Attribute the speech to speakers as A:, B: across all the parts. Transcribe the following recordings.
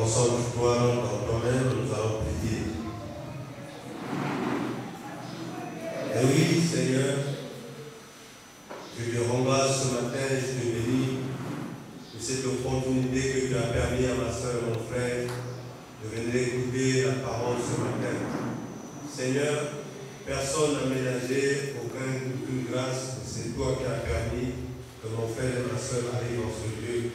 A: Concentre-toi dans toi-même, nous allons prier. Et oui, Seigneur, je te rends grâce ce matin, je te bénis de cette opportunité que tu as permis à ma soeur et mon frère de venir écouter la parole ce matin. Seigneur, personne n'a ménagé aucune grâce, c'est toi qui as permis que mon frère et ma soeur arrivent dans ce lieu.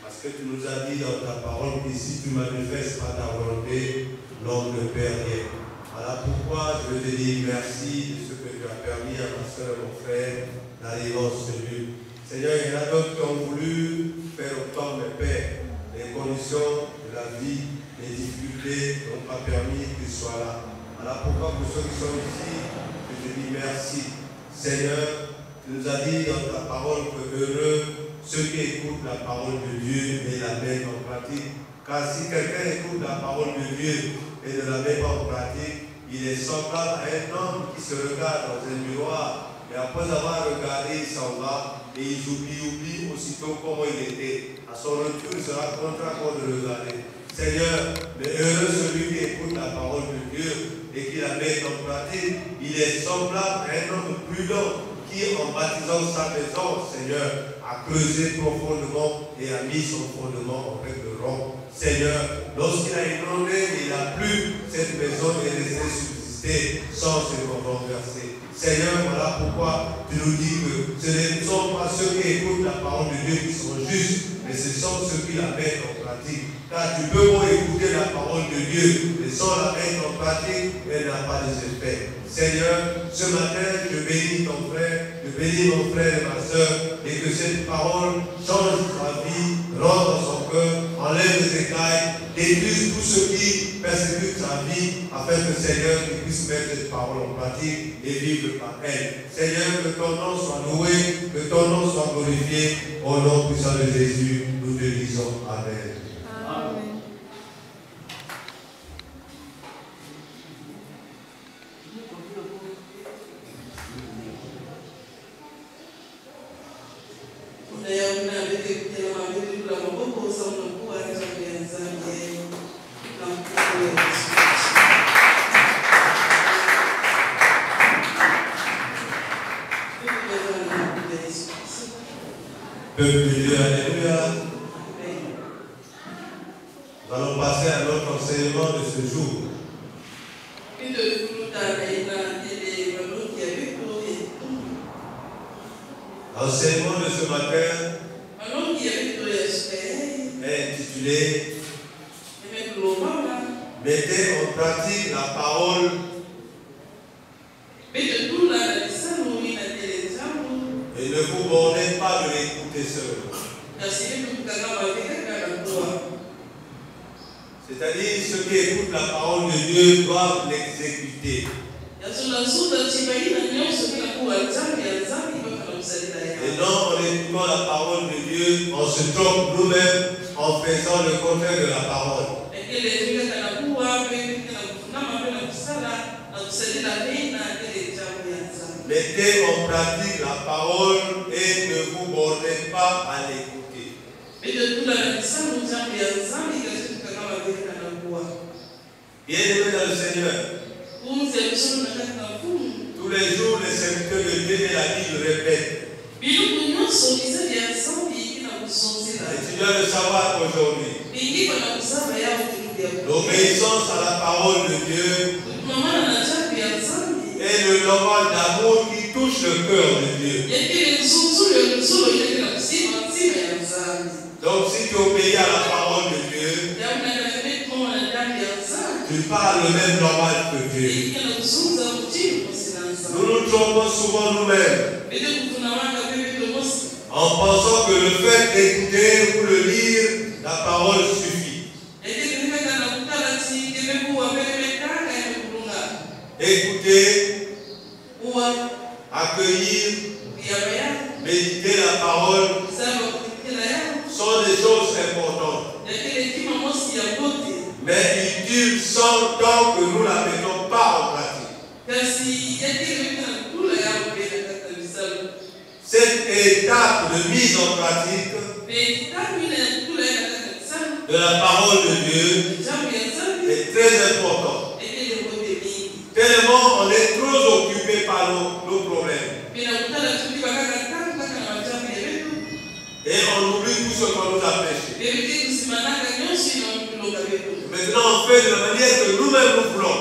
A: Parce que tu nous as dit dans ta parole que si tu manifestes pas ta volonté, l'homme ne perd rien. Voilà pourquoi je te dis merci de ce que tu as permis à ma soeur et mon frère d'arriver dans ce lieu. Seigneur, il y en a d'autres qui ont voulu faire autant, mais Père, les conditions de la vie, les difficultés n'ont pas permis qu'ils soient là. Voilà pourquoi pour ceux qui sont ici, je te dis merci. Seigneur, tu nous as dit dans ta parole que heureux ceux qui écoutent la parole de Dieu et la mettent en pratique. Car si quelqu'un écoute la parole de Dieu et ne la met pas en pratique, il est semblable à un homme qui se regarde dans un miroir et après avoir regardé, il s'en va et il oublie aussitôt comment il était. À son retour, il sera contraint encore de regarder. Seigneur, mais heureux celui qui écoute la parole de Dieu et qui la met en pratique, il est semblable à un homme prudent qui, en baptisant sa maison, Seigneur, a creusé profondément et a mis son fondement avec le roc. Seigneur, lorsqu'il a inondé, il a plu, cette maison est restée subsister sans se renverser. Seigneur, voilà pourquoi tu nous dis que ce ne sont pas ceux qui écoutent la parole de Dieu qui sont justes, mais ce sont ceux qui la mettent en pratique. Car tu peux pas écouter la parole de Dieu, mais sans la mettre en pratique, elle n'a pas d'effet. Seigneur, ce matin, je bénis ton frère, je bénis mon frère et ma soeur, et que cette parole change sa vie, rentre dans son cœur, enlève les écailles, détruise tout ce qui persécute sa vie, afin que Seigneur, tu puisses mettre cette parole en pratique et vivre par elle. Seigneur, que ton nom soit loué, que ton nom soit glorifié, au nom puissant de Jésus, nous te disons Amen.
B: Amen.
A: Peuple de Dieu, alléluia. Nous allons passer à notre enseignement de ce jour. L'enseignement de ce matin est intitulé Mettez en pratique la parole et ne vous bornez pas de l'écouter seul. C'est-à-dire ceux qui écoutent la parole de Dieu doivent l'exécuter. Et non en écoutant la parole de Dieu, on se trompe nous-mêmes en faisant le contraire de la parole. Mettez en pratique la parole et ne vous bornez pas à l'écouter. Bien-aimés dans le Seigneur, tous les jours, les serviteurs de Dieu et la Bible répètent. Et tu dois le savoir aujourd'hui. L'obéissance à la parole de Dieu est le langage d'amour qui touche le cœur de Dieu. Donc si tu obéis à la parole de Dieu, tu parles le même langage que Dieu. Nous nous trompons souvent nous-mêmes en pensant que le fait d'écouter ou de lire la parole suffit. Écouter, accueillir, méditer la parole sont des choses importantes. Mais utiles sont tant que nous ne la mettons pas en pratique. Cette étape de mise en pratique de la parole de Dieu est très important. Tellement on est trop occupé par nos problèmes. Et on oublie tout ce qu'on nous a prêché. Maintenant on fait de la manière que nous-mêmes nous voulons.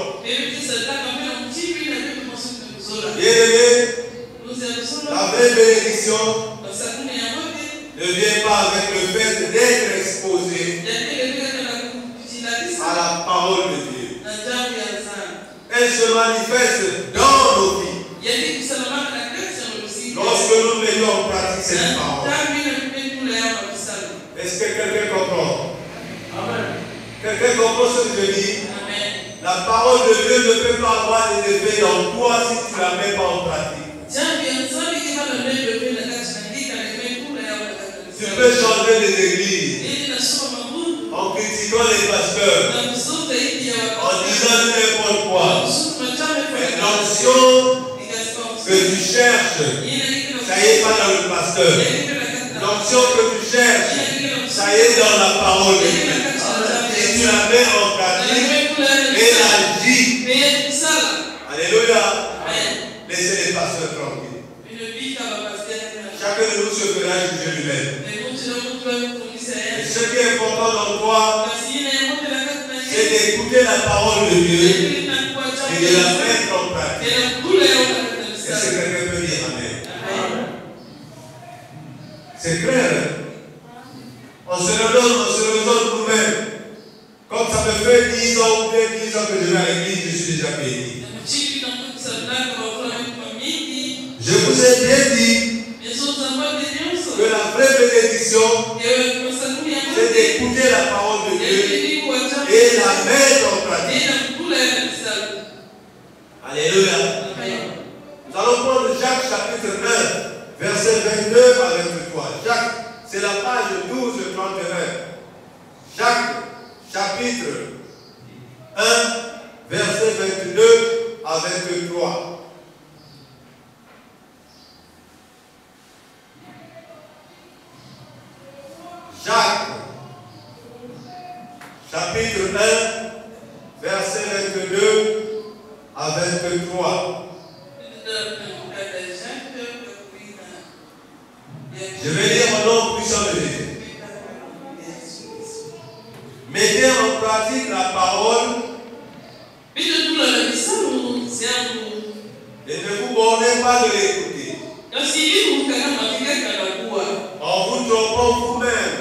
A: Bien-aimé, la vraie bénédiction ne vient pas avec le fait d'être exposé à la parole de Dieu. Elle se manifeste dans nos vies. Lorsque nous mettons en pratique cette parole. Est-ce que quelqu'un comprend? Amen. Quelqu'un comprend ce que je dis? Amen. La parole de Dieu ne peut pas avoir des effets dans toi si tu ne la mets pas en pratique. Tu peux changer les églises en critiquant les pasteurs, en disant n'importe quoi. Mais l'onction que tu cherches, ça y est pas dans le pasteur. L'onction que tu cherches, ça y est dans la parole de Dieu. Et tu la mets en pratique et agis. Alléluia. Laissez les pasteurs tranquilles. Chacun de nous se fera juger lui-même. Et ce qui est important dans toi, c'est d'écouter la parole de Dieu et de la mettre en pratique. Est-ce que quelqu'un peut dire Amen? C'est clair. On se redonne nous-mêmes. Comme ça me fait 10 ans ou bien 10 ans que je vais à l'église, je suis déjà béni. Je vous ai bien dit que la vraie bénédiction, c'est d'écouter la parole de Dieu et la mettre en pratique. Alléluia. Nous allons prendre Jacques chapitre 9, verset 22 à 23. Jacques, c'est la page 12-31. Jacques chapitre 1, verset 22 à 23. Jacques, chapitre 1, verset 22 à 23. Je vais lire au nom puissant de Jésus. Mettez en pratique la parole et ne vous bornez pas de l'écouter. En vous trompant vous-même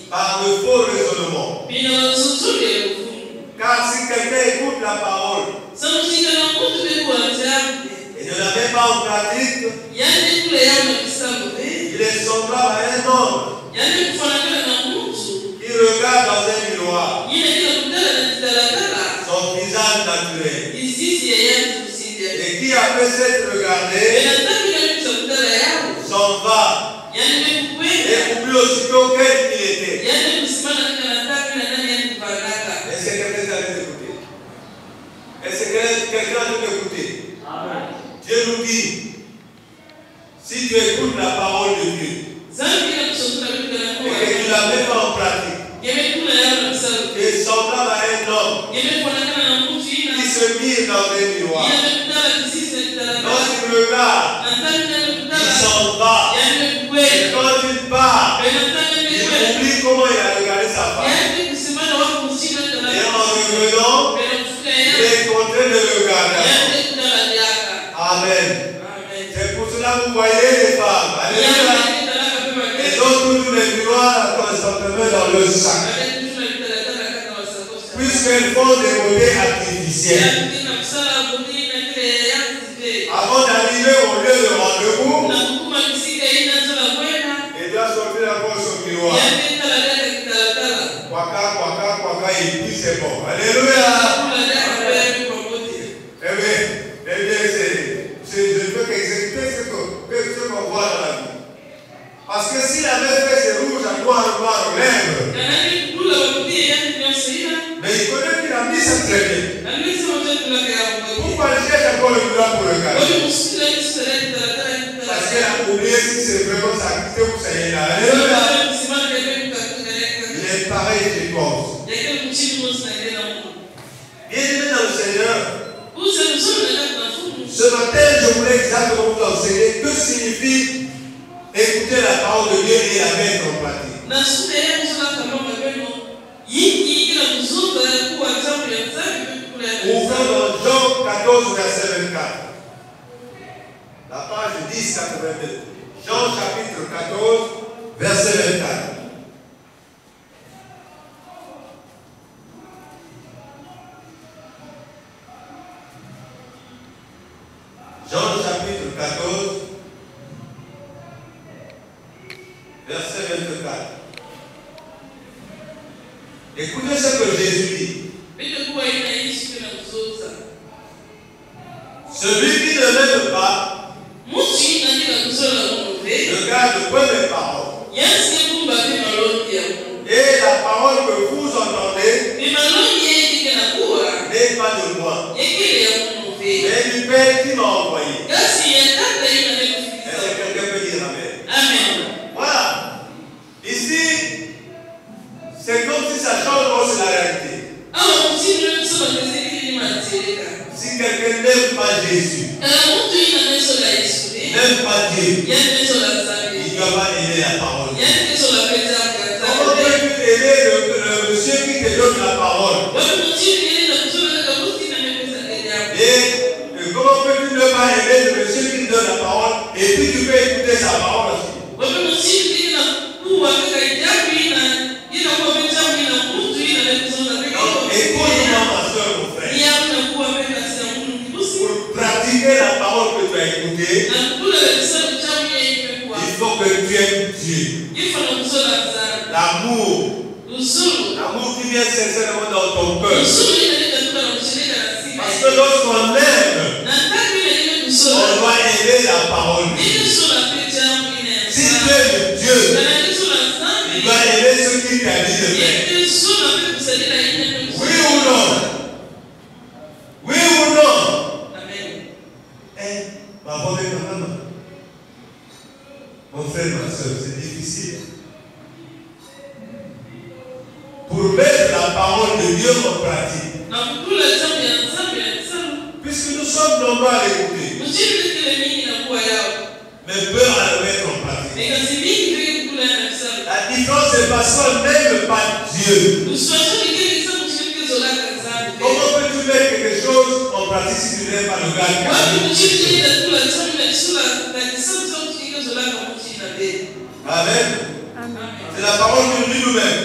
A: par de faux raisonnements. Car si quelqu'un écoute la parole et ne la met pas en pratique, il est semblable à un homme qui regarde dans un miroir son visage naturel et qui, après s'être regardé, s'en va et oublie aussitôt quel il était. Est-ce que quelqu'un t'a écouté? Est-ce que quelqu'un a tout écouté? Dieu nous dit, si tu écoutes la parole de Dieu et que tu ne la mets pas en pratique, tu es semblable à un homme qui se mire dans un miroir. Lorsqu'il regarde, il s'en va. Et quand il part, il oublie comment il a regardé sa femme. Et en revenant, il est contraint de le regarder. Amen. C'est pour cela que vous voyez les femmes. Alléluia. Elles ont toujours les miroirs constantement dans le sac. Puisqu'elles font des beautés artificielles. Avant d'arriver au lieu de rendez-vous, il doit sortir encore son miroir. Quaka, et puis c'est bon. Alléluia. Eh bien, je ne peux qu'exécuter ce qu'on voit dans la vie. Parce que si la même fait c'est rouge, à noir, lèvres. Mais il connaît qu'il a mis ça très bien. Pourquoi il cherche encore le miroir pour regarder? Parce qu'elle a oublié si c'est vraiment sa activité ou ça y est là. Alléluia. toi aussi. Bien-aimés dans le Seigneur, ce matin, je voulais exactement vous enseigner que signifie écouter la parole de Dieu et la mettre en pratique. Ouvrons dans Jean 14, verset 24. La page 1082. Jean chapitre 14, verset 24. Jean chapitre 14, verset 24. Écoutez ce que Jésus dit. Celui qui ne m'aime pas ne garde point mes paroles. Et la parole que vous entendez n'est pas de moi, mais du Père qui m'a envoyé. Est-ce que quelqu'un peut dire Amen? Amen. Voilà. Ici, c'est comme si ça change aussi la réalité. Si quelqu'un n'aime pas Jésus, n'aime pas Dieu, il ne doit pas aimer la parole. Comment peux-tu aimer le monsieur qui te donne la parole? Et comment peux-tu ne pas aimer le monsieur qui te donne la parole et puis tu peux écouter sa parole aussi? Écoute-moi ma soeur, mon frère. Pour pratiquer la parole que tu as écoutée, il faut que tu aimes Dieu. L'amour qui vient sincèrement dans ton cœur. Parce que lorsqu'on aime, on doit aimer la parole. Si tu aimes Dieu, tu dois aimer ce qu'il t'a dit de faire. Oui ou non? Oui ou non? Ma bonne maman, mon frère, ma soeur, c'est difficile. Pour mettre la parole de Dieu en pratique. Puisque nous sommes nombreux à l'écouter. Mais peu à le mettre en pratique. La différence c'est parce qu'on n'aime pas Dieu. Comment peux-tu mettre quelque chose en pratique si tu n'aimes pas le gars? Amen. C'est la parole que nous dit nous-mêmes.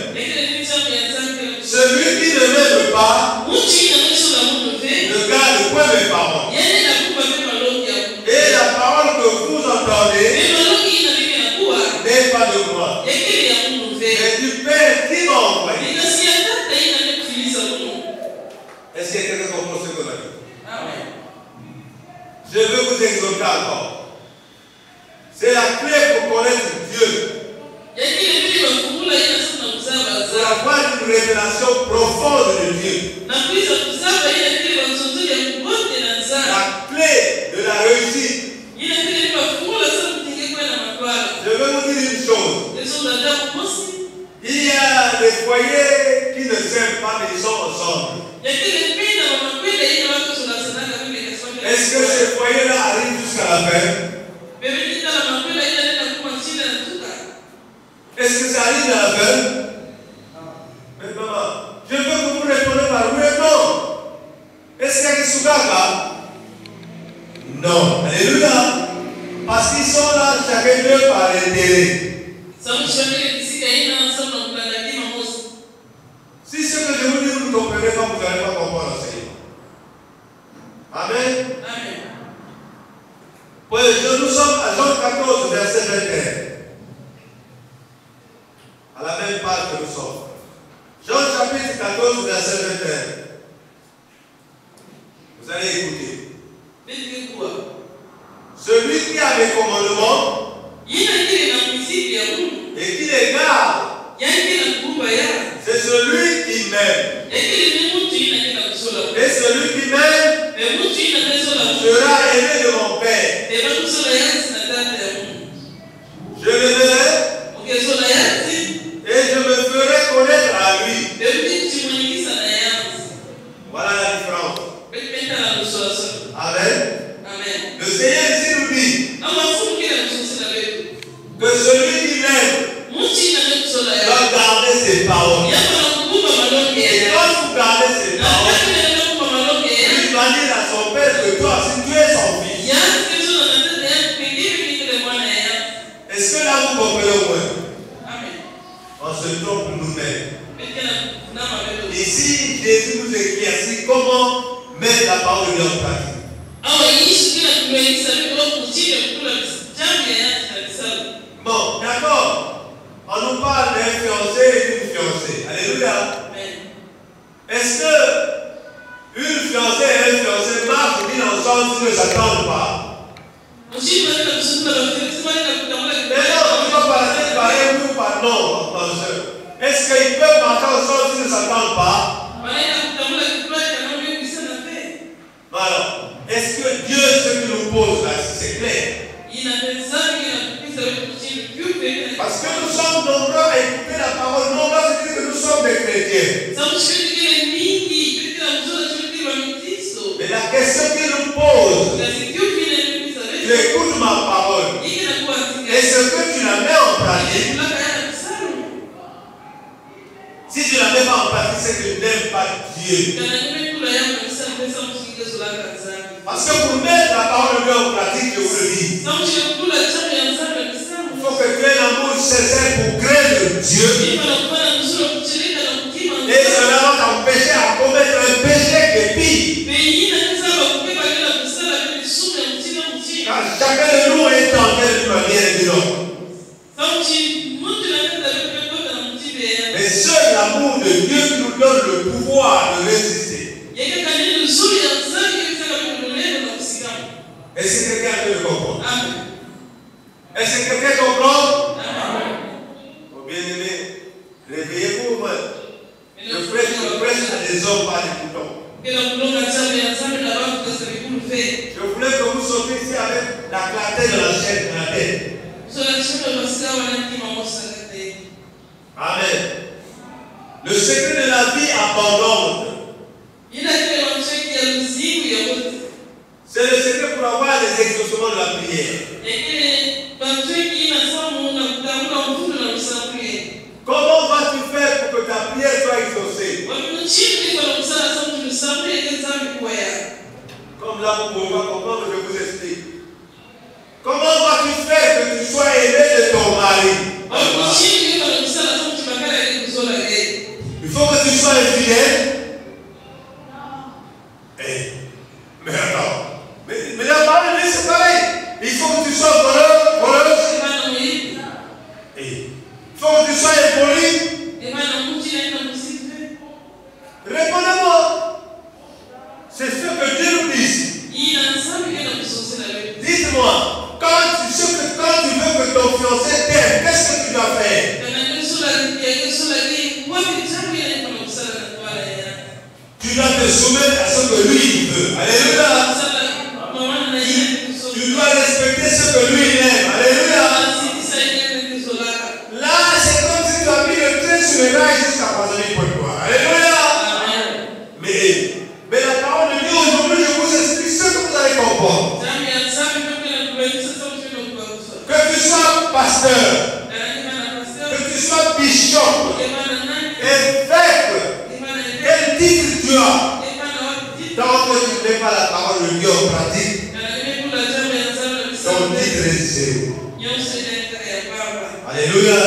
A: Celui qui ne m'aime pas ne garde point mes paroles. Et la parole que vous entendez n'est pas de moi, mais du Père qui m'a envoyé. Est-ce qu'il y a quelqu'un qui comprend ce qu'on a dit? Je veux vous exhorter encore. C'est la clé pour connaître Dieu. Pour avoir une révélation profonde de Dieu. La clé de la réussite. Je veux vous dire une chose. Il y a des foyers qui ne s'aiment pas, mais ils sont ensemble. Est-ce que ces foyers-là arrivent jusqu'à la fin? Est-ce que ça arrive à la fin? Mais maman, je veux que vous répondiez par oui et non. Est-ce qu'il y a qui soukaka? Non. Alléluia. Parce qu'ils sont là, chacun d'eux par intérêt. Si ce que je vous dis, vous ne comprenez pas, vous n'allez pas comprendre l'enseignement. Amen. Amen. Nous sommes à Jean 14, verset 21. À la même page que nous sommes. Jean chapitre 14, verset 21. Vous allez écouter. Celui qui a mes commandements et qui les garde, c'est celui qui m'aime. Et celui qui m'aime sera aimé de mon Père. Je l'aimerai et je me ferai connaître à lui. Le Seigneur ici nous dit que celui qui l'aime doit garder ses paroles. Et quand vous gardez ses paroles, il va dire à son père que toi, si tu es son fils. Est-ce que là vous comprenez au moins? On se trompe nous-mêmes. Ici, Jésus nous éclaircit comment mettre la parole de Dieu en pratique. Bon, d'accord. On nous parle d'un fiancé et d'une fiancée. Alléluia. Est-ce que une fiancée et un fiancé marchent bien ensemble s'ils ne s'attendent pas? Mais non, on ne va pas parler oui ou pas non, penseur. Est-ce qu'ils peuvent marcher ensemble s'ils ne s'attendent pas? Alors, est-ce que Dieu, ce qu'il nous pose là, c'est clair? Parce que nous sommes nombreux à écouter la parole, nombreux à dire que nous sommes des chrétiens. Mais la question qu'il nous pose, tu écoutes ma parole, est-ce que tu la mets en pratique? Si tu ne la mets pas en pratique, c'est que tu n'aimes pas Dieu. Parce que pour mettre la parole de Dieu en pratique, je vous le dis, il faut que tu aies l'amour sincère pour craindre Dieu. Et cela va t'empêcher à commettre un péché qui est pire. Car chacun de nous est tenté d'une manière et d'une autre. Mais seul l'amour de Dieu qui nous donne le pouvoir de résister. Est-ce que quelqu'un peut le comprendre? Est-ce que quelqu'un comprend? Oh, bien-aimé, réveillez-vous. Je prêche à des hommes, pas des boutons. Je voulais que vous sortiez ici avec la clarté de la chair de la tête. Amen. Le secret de la vie abondante. C'est le secret pour avoir les exaucements de la prière. Comment vas-tu faire pour que ta prière soit exaucée? Comme là, vous pouvez pas comprendre, je vous explique. Comment vas-tu faire que tu sois aimé de ton mari? Il faut que tu sois infidèle. Mais attends. Mais la parole de Dieu, c'est pareil. Il faut que tu sois voleuse. Il faut que tu sois impoli. Répondez-moi. C'est ce que Dieu nous dit. Dites-moi, quand tu veux que ton fiancé t'aime, qu'est-ce que tu dois faire? Tu dois te soumettre à ce que lui veut. Alléluia. Tu dois respecter ce que lui aime. Alléluia. Là, c'est comme si tu as mis le train sur le rail jusqu'à Poissonnier pour toi. Alléluia. Mais la parole de Dieu aujourd'hui, je vous explique ce que vous allez comprendre. Que tu sois pasteur, que tu sois bishop, évêque, quel titre tu as, tant que tu ne mets pas la parole de Dieu en pratique, ton titre est zéro. Alléluia.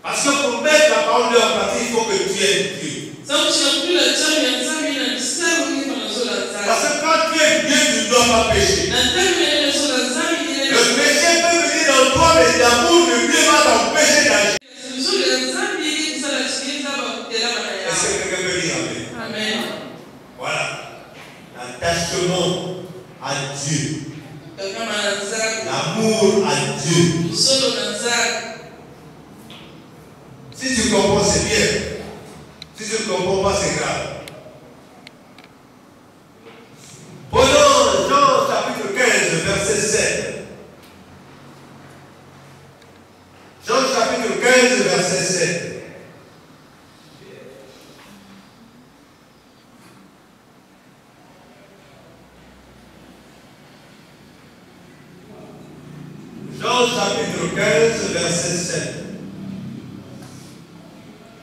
A: Parce que pour mettre la parole de Dieu en pratique, il faut que tu aies Dieu. Parce que quand tu es Dieu, tu ne dois pas pécher. Le péché peut venir dans toi, mais l'amour de Dieu va t'empêcher d'agir. Est-ce que quelqu'un peut dire amen? Voilà. L'attachement à Dieu. L'amour à Dieu. Si tu comprends, c'est bien. Si tu ne comprends pas, c'est grave. Prenons Jean chapitre 15, verset 7. Jean chapitre 15, verset 7. Jean chapitre 15, verset 7.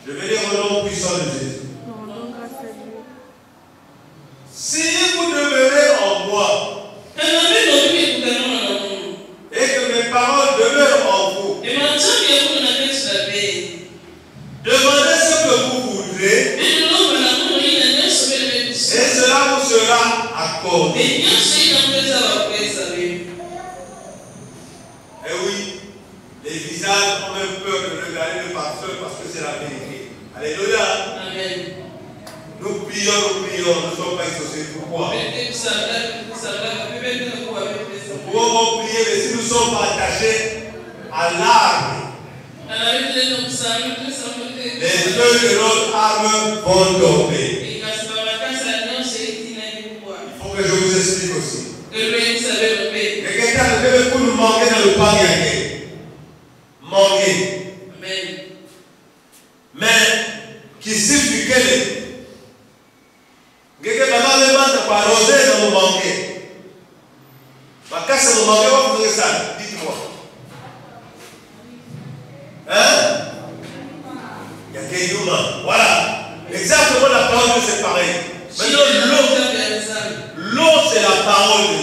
A: Je vais lire au nom puissant de Jésus. Si vous demeurez en moi, et que mes paroles demeurent en vous, demandez ce que vous voudrez, et cela vous sera accordé. Eh oui, les visages ont même peur de regarder le pasteur parce que c'est la vérité. Alléluia. Amen. Nous prions, nous ne sommes pas exaucés. Pourquoi? Nous pouvons prier, mais si nous sommes attachés à l'arbre, les feux de notre arme vont tomber. Il faut que je vous explique aussi. Et quelqu'un ne peut pas nous manquer dans le pas gagné. Manquer. Mais qui signifie quel est? Quelqu'un va me demander par arroser dans le manquer. Ma casse dans le manquer, vous ferez ça. Dites-moi. Hein? Il y a des humains. Voilà. Exactement la parole de c'est pareil. Maintenant, l'eau, c'est la parole de Dieu.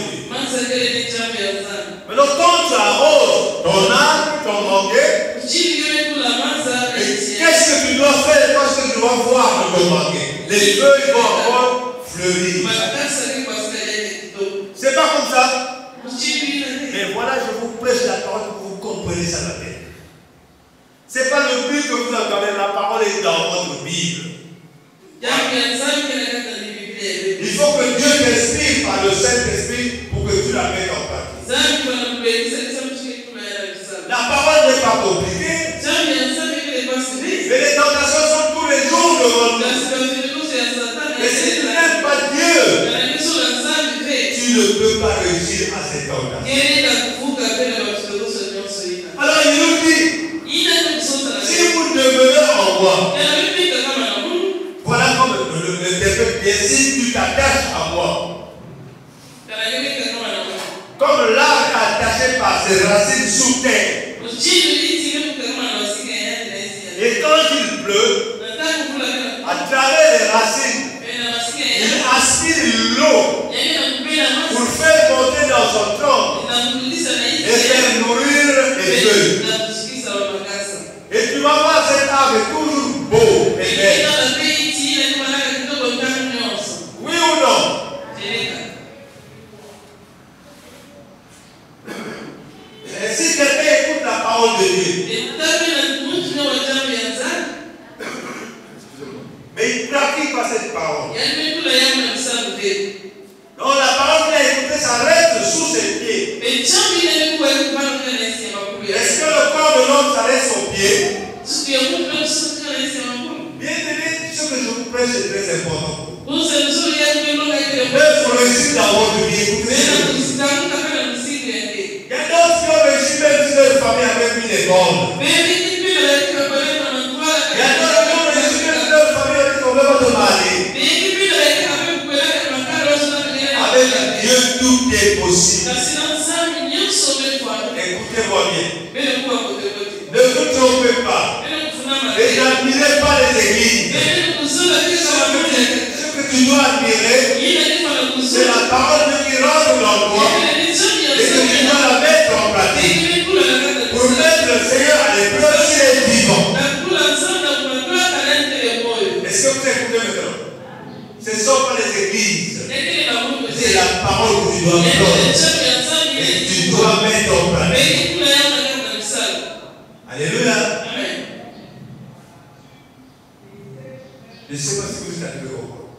A: Maintenant, quand tu arroses ton arbre, ton manguet, qu'est-ce que tu dois faire? Qu'est-ce que tu dois voir dans ton manguet? Les feuilles vont encore fleurir. C'est pas comme ça. Mais voilà, je vous prêche la parole pour que vous compreniez ça la tête. C'est pas le but que vous entendez, la parole est dans votre Bible. Il faut que Dieu t'inspire par le Saint-Esprit pour que tu la mettes en pratique. La parole n'est pas compliquée. Mais les tentations sont tous les jours devant nous. Mais si tu n'aimes pas Dieu, tu ne peux pas réussir à ces tentations. Alors il nous dit, si vous demeurez en moi, voilà comme le développe bien, si tu t'attaches à moi, comme l'arbre est attaché par ses racines sous terre, et quand il pleut, à travers les racines, il aspire l'eau pour faire monter dans son tronc et faire nourrir les feuilles. Et tu vas voir cet arbre est toujours beau et belle. Oui ou non? Et si quelqu'un écoute la parole de Dieu, mais il pratique pas cette parole. Donc la parole qu'il a écoutée, ça reste sous ses pieds. Est-ce que le corps de l'homme s'arrête aux pieds? Bien aimé, ce que je vous prêche est très important. Même pour réussir dans votre vie, écoutez. Il y a d'autres qui ont réussi même si leur famille avait mis des bornes. Il y a d'autres qui ont réussi même si leur famille avait tombé votre mari. Avec Dieu, tout est possible. Écoutez-moi bien. Ne vous trompez pas. Et n'admirez pas les églises. Ce que tu dois admirer, c'est la parole de qui rentre dans toi. Et que tu dois la mettre en pratique. Pour mettre le Seigneur à l'épreuve s'il est vivant. Est-ce que vous écoutez maintenant? Ce ne sont pas les églises. C'est la parole que tu dois prendre. Et tu dois mettre en pratique. Alléluia. Je ne sais pas si vous êtes arrivé au comprendre.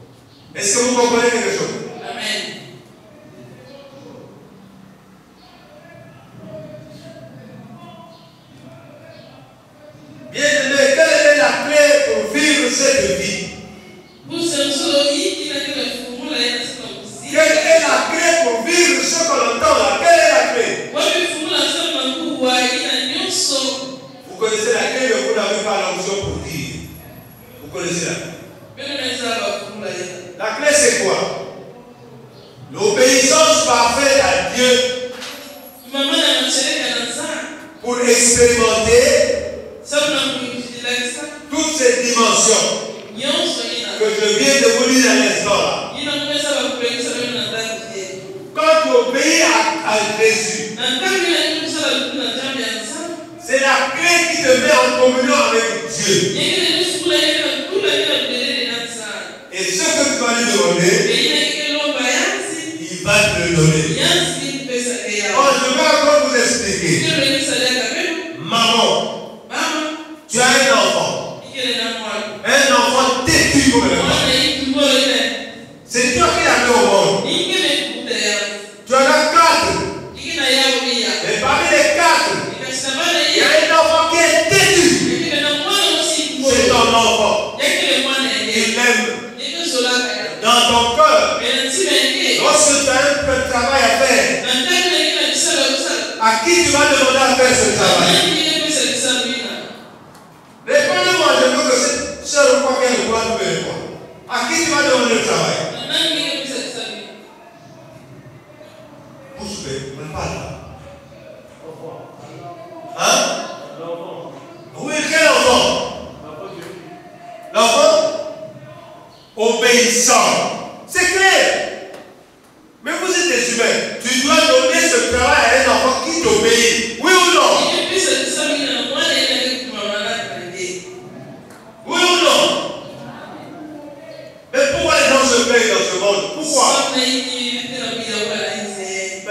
A: Est-ce que vous comprenez quelque chose? Amen. Bien aimé, quelle est la clé pour vivre cette vie? Quelle est la clé pour vivre ce qu'on entend là? Quelle est la clé? Vous connaissez la clé, mais vous n'avez pas l'onction pour dire. Vous connaissez la clé? La clé c'est quoi? L'obéissance parfaite à Dieu expérimenté toutes ces dimensions que je viens de vous dire à l'instant là. Quand tu obéis à Jésus, c'est la clé qui te met en communion avec Dieu. Et ce que tu vas lui demander, il va te le donner. Oh, je vais encore vous expliquer. Maman, tu as un enfant. Un enfant têtu comme un enfant. C'est toi qui l'as mis au monde. Tu en as 4. Et parmi les 4, il y a un enfant qui est têtu. C'est ton enfant. Il l'aime dans ton cœur. Lorsque tu as un travail à faire, à qui tu vas demander à faire ce travail? Répondez-moi, je veux que cette sœur ou quoi qu'elle voit nous répondre. À qui tu vas demander le travail? Bouche bée, on ne parle pas. Hein? Oui, quel enfant? L'enfant obéissant. C'est clair. Mais vous êtes des humains. Tu dois donner ce travail à un enfant qui t'obéit. Oui ou non? Oui ou non? Mais pourquoi les gens se plaignent dans ce monde? Pourquoi? Mais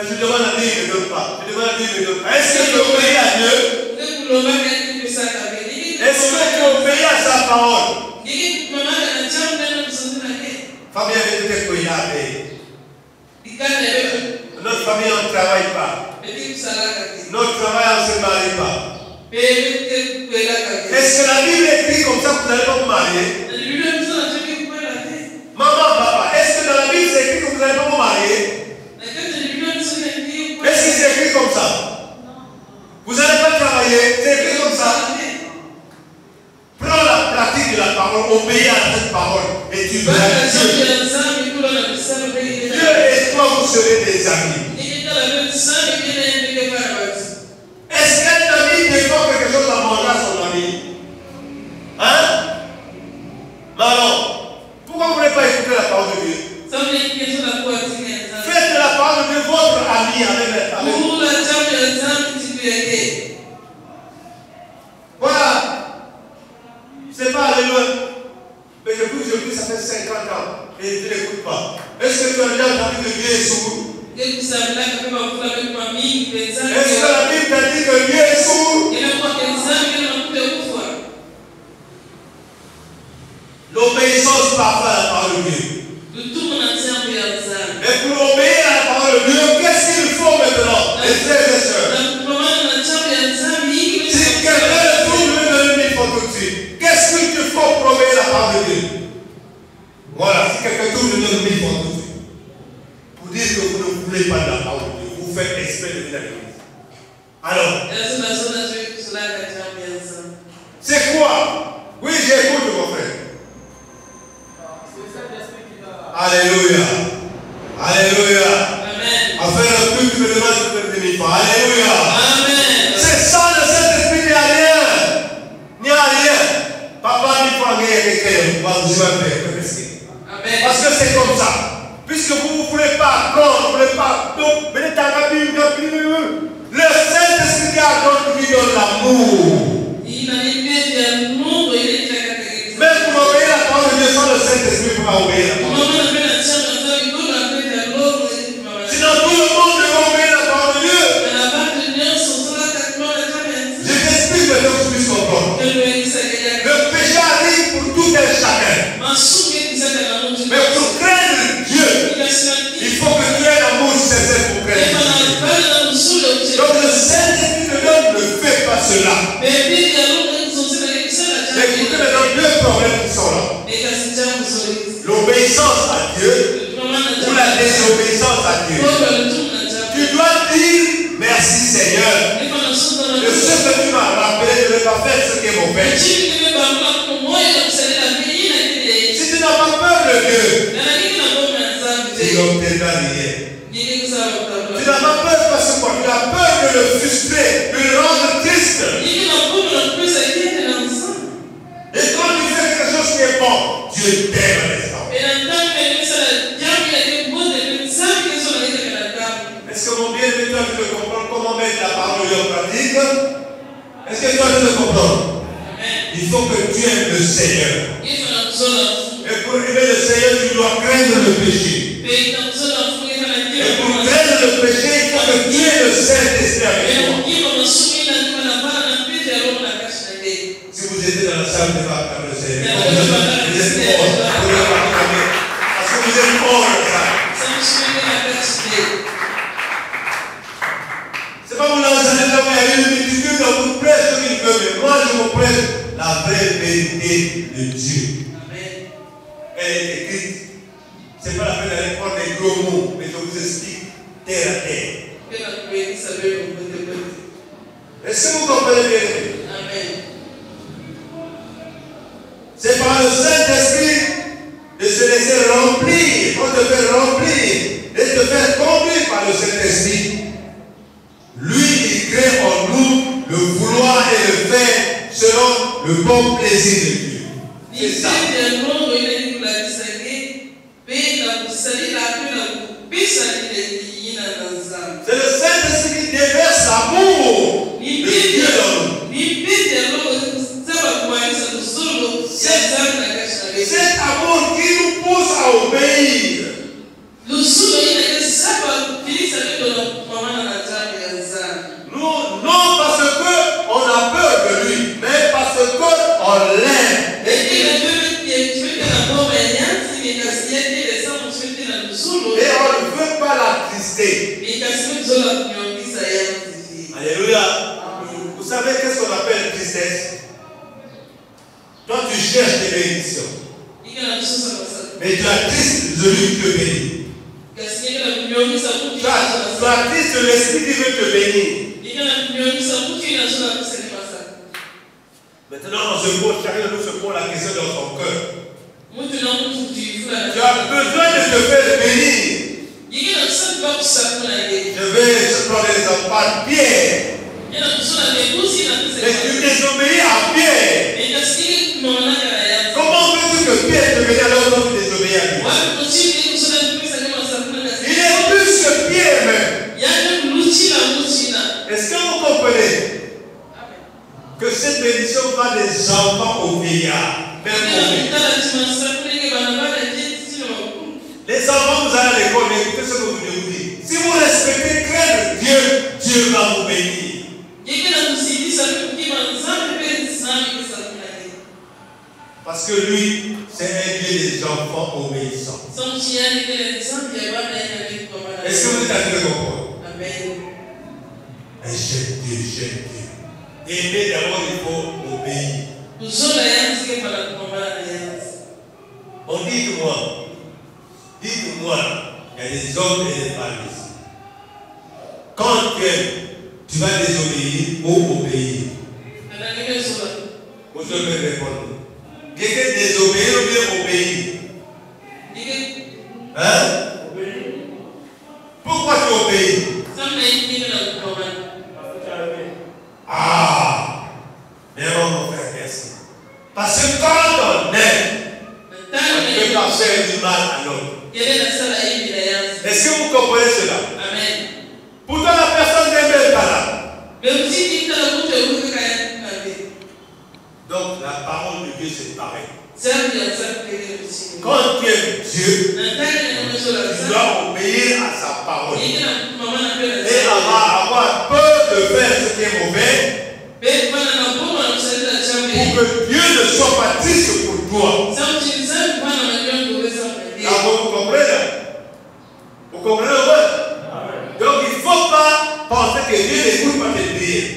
A: je demande à Dieu, il ne me donne pas. Je demande à Dieu, il ne me donne pas. Est-ce que tu obéis à Dieu? Est-ce que tu obéis à sa parole? Famille avait été coïnée. Notre famille on ne travaille pas. Notre travail on ne se marie pas. Est-ce que la Bible écrit comme ça que vous n'allez pas vous marier? Maman, papa, est-ce que dans la Bible c'est écrit que vous n'allez pas vous marier? Est-ce que c'est écrit comme ça? Vous n'allez pas travailler, c'est écrit comme ça. Prends la pratique de la parole, obéis à cette parole et tu verras Dieu. Dieu et toi vous serez des amis. Est-ce qu'un ami défend quelque chose à manger à son ami? Hein? Mais alors, pourquoi vous ne voulez pas écouter la parole de Dieu? Faites de la parole de Dieu votre ami avec voilà. C'est pas alléluia. Mais je prie, ça fait 50 ans et je ne l'écoute pas. Est-ce que tu as déjà entendu que Dieu est sourd? Est-ce que la Bible t'a dit que Dieu est sourd? L'obéissance parfaite à la parole de Dieu. Et pour obéir à la parole de Dieu, qu'est-ce qu'il faut maintenant, les frères et sœurs? Si quelqu'un trouve le demi pour tout de suite, qu'est-ce qu'il te faut pour obéir à la parole de Dieu? Voilà, si quelqu'un trouve le demi pour tout de suite, pour dire que vous ne voulez pas de la parole de Dieu, vous faites exprès de venir à l'église. Alors, c'est quoi? Oui, j'écoute mon frère. Alléluia. Alléluia. Amen. Afin le plus que le demande de demi fois. Alléluia. Amen. C'est ça le Saint-Esprit, il n'y a rien. Il n'y a rien. Papa, il faut gagner quelqu'un. Parce que c'est comme ça. Puisque vous ne voulez pas accordre, vous ne voulez pas. Donc, venez dans la Bible. Le Saint-Esprit qui accorde, qui donne l'amour. Même pour obéir à la parole de Dieu sans le Saint-Esprit, il ne faut pas obéir à la parole de Dieu. Sinon, tout le monde devrait obéir à la parole de Dieu. Je t'explique maintenant que tu puisses comprendre. Le péché arrive pour tout un chacun. Mais pour craindre Dieu, il faut que tu aies l'amour sincère pour craindre Dieu. Donc le Saint-Esprit te donne, ne fais pas cela. Écoutez maintenant deux problèmes qui sont là. L'obéissance à Dieu ou la désobéissance à Dieu. Tu dois dire merci Seigneur. De ce que tu m'as rappelé, je ne vais pas faire ce qui est mauvais. Si tu n'as pas peur de Dieu, tu n'obtiendras rien. Tu n'as pas peur parce que tu as peur de le frustrer, de le rendre triste. Christ. Et quand tu fais quelque chose qui est bon, Dieu t'aime à l'instant. Est-ce que mon bien-aimé, toi, tu veux comprendre comment mettre la parole en pratique? Est-ce que toi, tu veux comprendre? Il faut que tu aimes le Seigneur. Et pour aimer le Seigneur, tu dois craindre le péché. Et pour craindre le péché, il faut que tu aies le Saint-Esprit avec toi. Si vous étiez dans la salle, vous devez acclamer le Seigneur. Vous êtes fort. Parce que vous êtes fort dans ça. C'est pas vous l'enseigner là où il y a une multitude, on vous prêche ce qu'il veut, mais moi je vous prêche la vraie vérité de Dieu. Elle est écrite. Ce n'est pas la peine d'aller prendre des gros mots, mais je vous explique terre à terre. Est-ce que vous comprenez bien? Amen. C'est par le Saint-Esprit de se laisser remplir, on te fait remplir et te faire conduire par le Saint-Esprit. Lui, il crée en nous le vouloir et le faire selon le bon plaisir de Dieu. C'est ça. C'est le Saint-Esprit qui déverse l'amour de Dieu dans nous. Cet amour qui nous pousse à obéir. Non parce qu'on a peur de lui, mais parce qu'on l'aime. Et on ne veut pas l'attrister. Alléluia. Vous savez qu'est-ce qu'on appelle tristesse? Toi, tu cherches des bénédictions. Mais tu attristes celui qui te bénit. Tu attristes l'esprit qui veut te bénir. Maintenant, chacun de nous se pose la question dans son cœur. Tu as besoin de te faire bénir. Je vais prendre l'exemple par Pierre. Mais tu désobéis à Pierre. Comment veux-tu que Pierre te bénisse alors que tu désobéis à lui? Il est plus que Pierre même. Est-ce que vous comprenez que cette bénédiction va des enfants aux vieillards? Les enfants, vous allez à l'école, mais écoutez ce que vous devez vous dire. Si vous respectez, craindre Dieu, Dieu va vous bénir. Parce que lui, c'est un Dieu des enfants obéissants. Est-ce que vous êtes arrivé à comprendre? Amen. Et j'aime Dieu, j'aime Dieu. Aimer d'abord, il faut obéir. On dit de moi, il y a des hommes et des femmes ici. Quand tu aimes, tu vas désobéir ou obéir. Vous devez répondre. Quelqu'un désobéir ou bien obéir? Hein? Pourquoi tu obéis? Ah! Mais mon frère, merci. Parce que quand on aime, on ne peut pas faire du mal à l'autre. Est-ce que vous comprenez cela? Amen. Pourtant la personne n'est même pas là. Donc la parole de Dieu c'est pareil. Quand tu aimes Dieu, tu dois obéir à sa parole. Et avoir peur de faire ce qui est mauvais. Pour que Dieu ne soit pas triste pour toi. Alors vous comprenez? Vous comprenez? Donc il ne faut pas penser que Dieu n'écoute pas tes prières.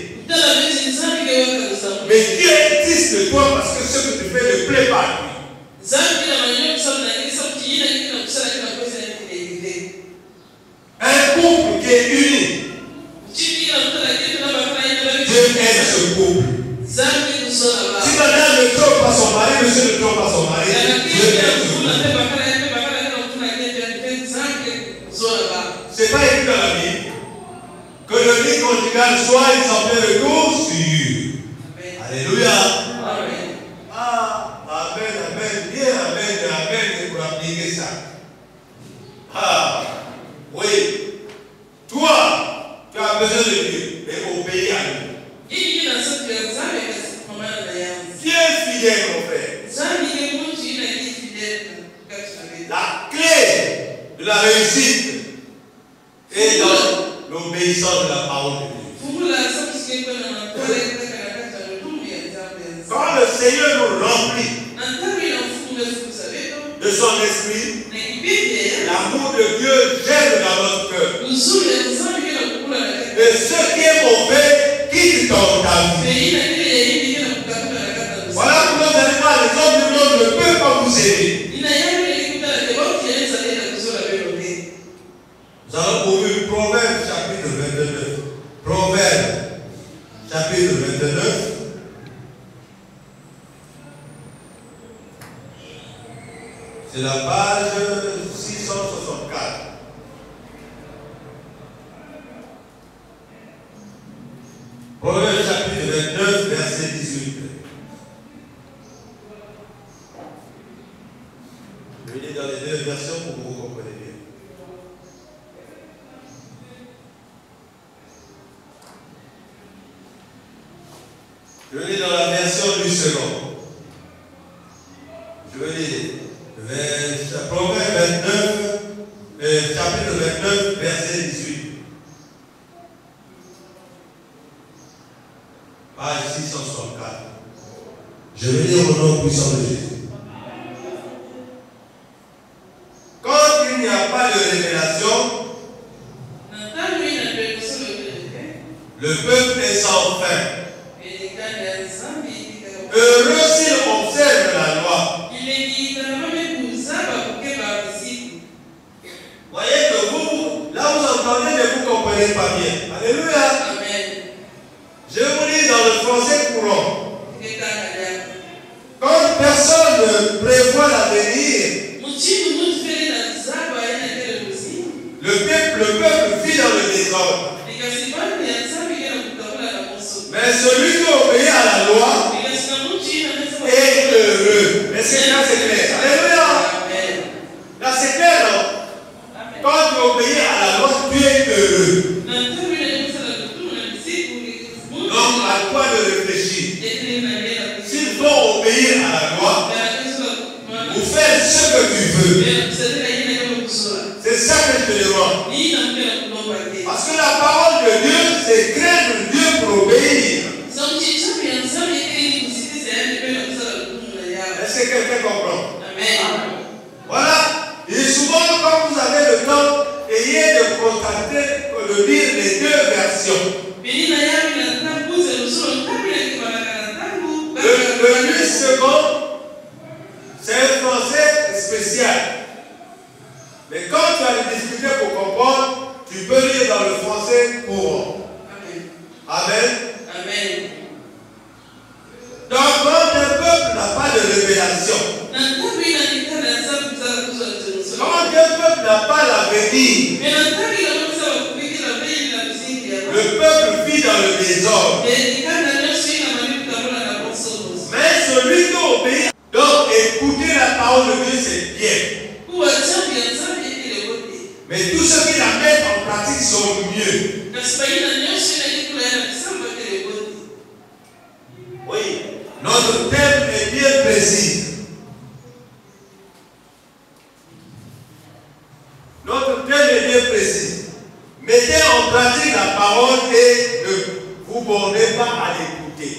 A: Mais Dieu est triste de toi parce que ce que tu fais ne plaît pas à lui. Un couple qui est uni, Dieu aime ce couple. Si madame ne trompe pas son mari, monsieur ne trompe pas son mari, Dieu aime ce couple. C'est pas écrit dans la Bible que le le lit conjugal soit une santé de retour sûr. Alléluia.
B: Amen.
A: Ah, amen, amen. Bien, amen, amen pour appliquer ça. Ah, oui. Toi, tu as besoin de Dieu, mais obéis à lui. Dieu est fidèle, mon frère. La clé de la réussite est dans l'obéissance de la parole de Dieu. Quand le Seigneur nous remplit de son esprit, l'amour de Dieu gère dans notre cœur. Et ce qui est mauvais quitte dans ta vie. Voilà pourquoi vous allez voir, les hommes du monde ne peuvent pas vous aider. Nous allons ouvrir Proverbe chapitre 29. Proverbe chapitre 29. C'est la page 664. Proverbe chapitre 29, verset 18. Je vais lire dans les deux versions pour que vous compreniez bien. Je vais lire dans la version du second. Je vais lire Proverbe 29, chapitre 29, verset 18. Page 664. Je vais lire au nom puissant de Jésus. Quand il n'y a pas de révélation, le peuple est sans fin. Heureux s'il observe la loi. Voyez que vous, là vous entendez, mais vous ne comprenez pas bien. Alléluia.
B: Amen.
A: Je vous lis dans le français courant. Quand personne ne prévoit l'avenir, le peuple vit dans le désordre. Mais celui qui obéit à la loi est heureux. Est-ce que là c'est clair? Alléluia. Là c'est clair, non? Quand tu obéis à la loi, tu es heureux. Donc à toi de réfléchir. S'il faut obéir à la loi, ou faire ce que tu veux. C'est ça que je te demande. Parce que la parole de Dieu, c'est craindre Dieu pour obéir. Est-ce que quelqu'un comprend?
B: Amen.
A: Voilà. Et souvent, quand vous avez le temps, ayez de contacter, de lire les deux versions. Le 8 secondes, c'est un français spécial. Mais quand tu as discuté pour comprendre, tu peux lire dans le français courant. Amen. Amen. Donc, quand un peuple n'a pas de révélation, quand un peuple n'a pas l'avenir, le peuple vit dans le désordre. Mais celui qui obéit, donc écouter la parole de Dieu, c'est bien. Mais tous ceux qui la mettent en pratique sont mieux. Oui, notre thème est bien précis. Notre thème est bien précis. Mettez en pratique la parole et ne vous bornez pas à l'écouter.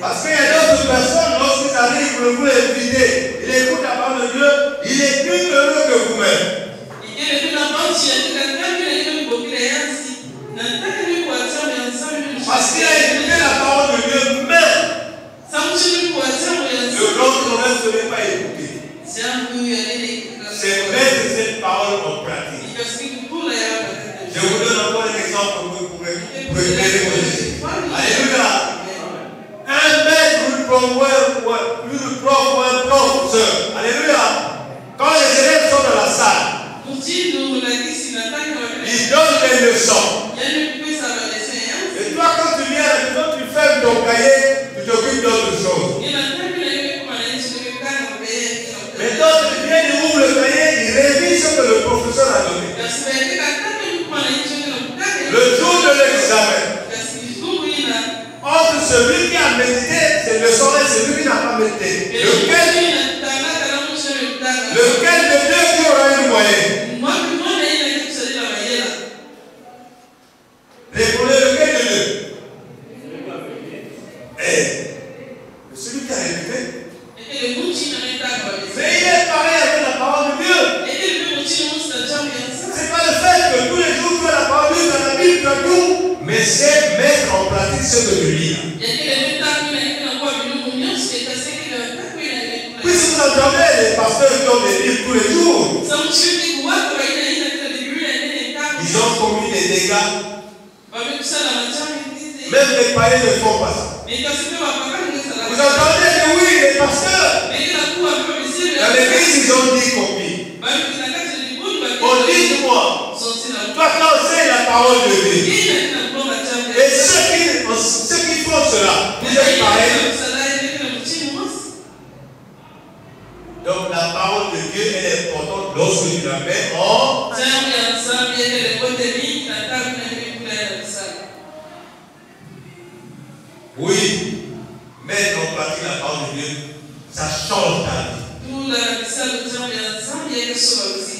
A: Parce qu'il y a d'autres personnes, lorsqu'ils arrivent, vous l'invitez, ils écoutent la parole de Dieu, il est plus heureux que vous-même. Parce qu'il a écouté la parole de Dieu même. L'autre même ne n'est pas écouté. C'est mettre cette parole en pratique. Je vous donne encore un exemple pour éclairer vos yeux. Alléluia. Un maître, une prof ou un professeur. Alléluia. des leçons. Et toi, quand tu viens à la maison, tu fermes ton cahier, tu t'occupes d'autre chose. Mais d'autres viennent, ils ouvrent le cahier, ils révisent ce que le professeur a donné. Le jour de l'examen, entre celui qui a médité ces leçons-là et celui qui n'a pas médité, lequel de deux qui aura une moyenne? Répondez, lequel de deux? Celui qui a répété. Mais il est pareil avec la parole de Dieu. C'est pas le fait que tous les jours tu as la parole de Dieu dans la Bible, tu as tout, mais c'est mettre en pratique ce que tu lis. Puisque vous entendez les pasteurs qui ont des livres tous les jours, ils ont commis des dégâts. Même les païens ne font pas ça. Vous entendez que oui, les pasteurs, dans l'église, ils ont dit copie. On dit moi, toi quand c'est la parole de Dieu. Et ceux qui font cela, vous êtes pareils. Donc la parole de Dieu, elle est importante lorsque tu la mets en. Oui, mettre en pratique la parole de Dieu, ça change ta vie.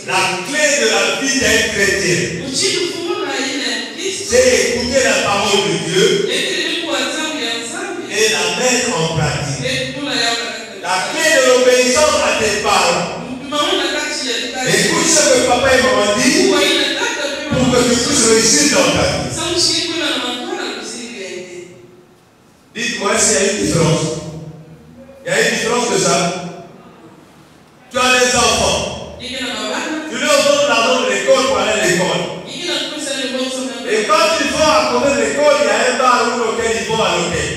A: La clé de la vie d'un chrétien, c'est écouter la parole de Dieu et la mettre en pratique. La clé de l'obéissance à tes parents. Écoute ce que papa et maman disent pour que tu puisses réussir dans ta vie. Dites-moi s'il y a une différence. Il y a une différence de ça. Tu as des enfants. Tu leur donnes l'argent de l'école pour aller à l'école. Et quand ils vont à côté de l'école, il y a un bar où l'hôtel, ils vont à l'hôtel.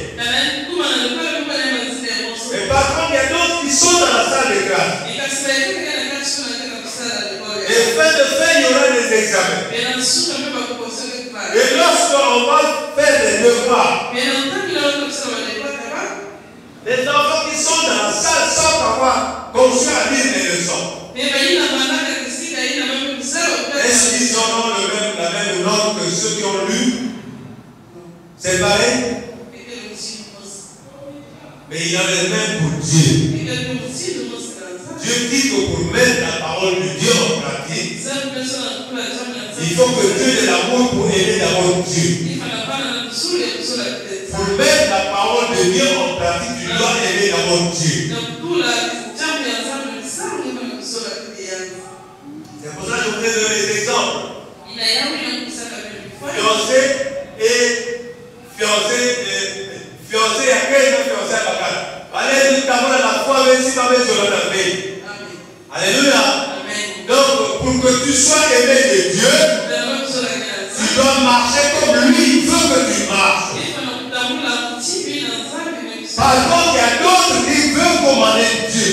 A: Mais par contre, il y a d'autres qui sont dans la salle de classe. Et fin de fin, il y aura des examens. Et lorsqu'on va faire des devoirs, les enfants qui sont dans la salle sans avoir conçu à lire les leçons, est-ce qu'ils auront la même note que ceux qui ont lu? C'est pareil? Mais il en est même pour Dieu. Dieu dit que pour mettre la parole de Dieu en pratique, il faut que Dieu ait l'amour pour aimer d'abord Dieu. Pour mettre la parole de Dieu en pratique, tu dois aimer d'abord Dieu. C'est pour ça que je voudrais donner des exemples. Fiancé, il y a 15 ans fiancé à Bakar. Allez, nous avons la foi, même si tu avais sur la paix. Alléluia. Donc, pour que tu sois aimé de Dieu, tu dois marcher comme lui veut que tu marches. Par contre, il y a d'autres qui veulent commander Dieu.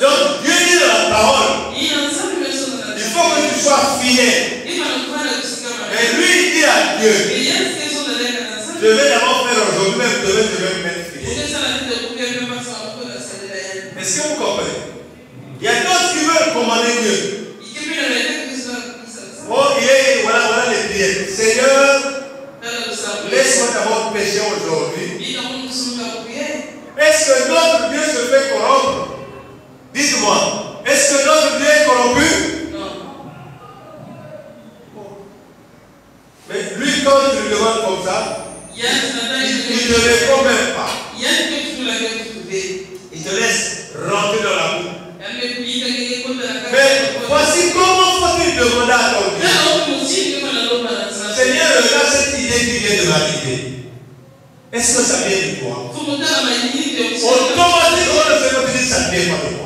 A: Donc, Dieu dit dans la parole, il faut que tu sois fidèle. Mais lui, il dit à Dieu, je vais d'abord faire aujourd'hui, même demain, je vais me mettre fidèle. Est-ce que vous comprenez? Il y a d'autres qui veulent commander Dieu. Oh, voilà les prières. Seigneur, laisse-moi d'abord pécher aujourd'hui. Est-ce que notre Dieu se fait corrompre? Dites-moi, est-ce que notre Dieu est corrompu? Non. Mais lui, quand tu le demandes comme ça, il ne répond même pas. Il te laisse rentrer dans la boue. Mais voici comment faut-il demander à ton Dieu. Seigneur, regarde cette idée qui vient de m'arriver. Est-ce que ça vient de toi? Automatiquement, le Seigneur te dit ça ne vient pas de toi.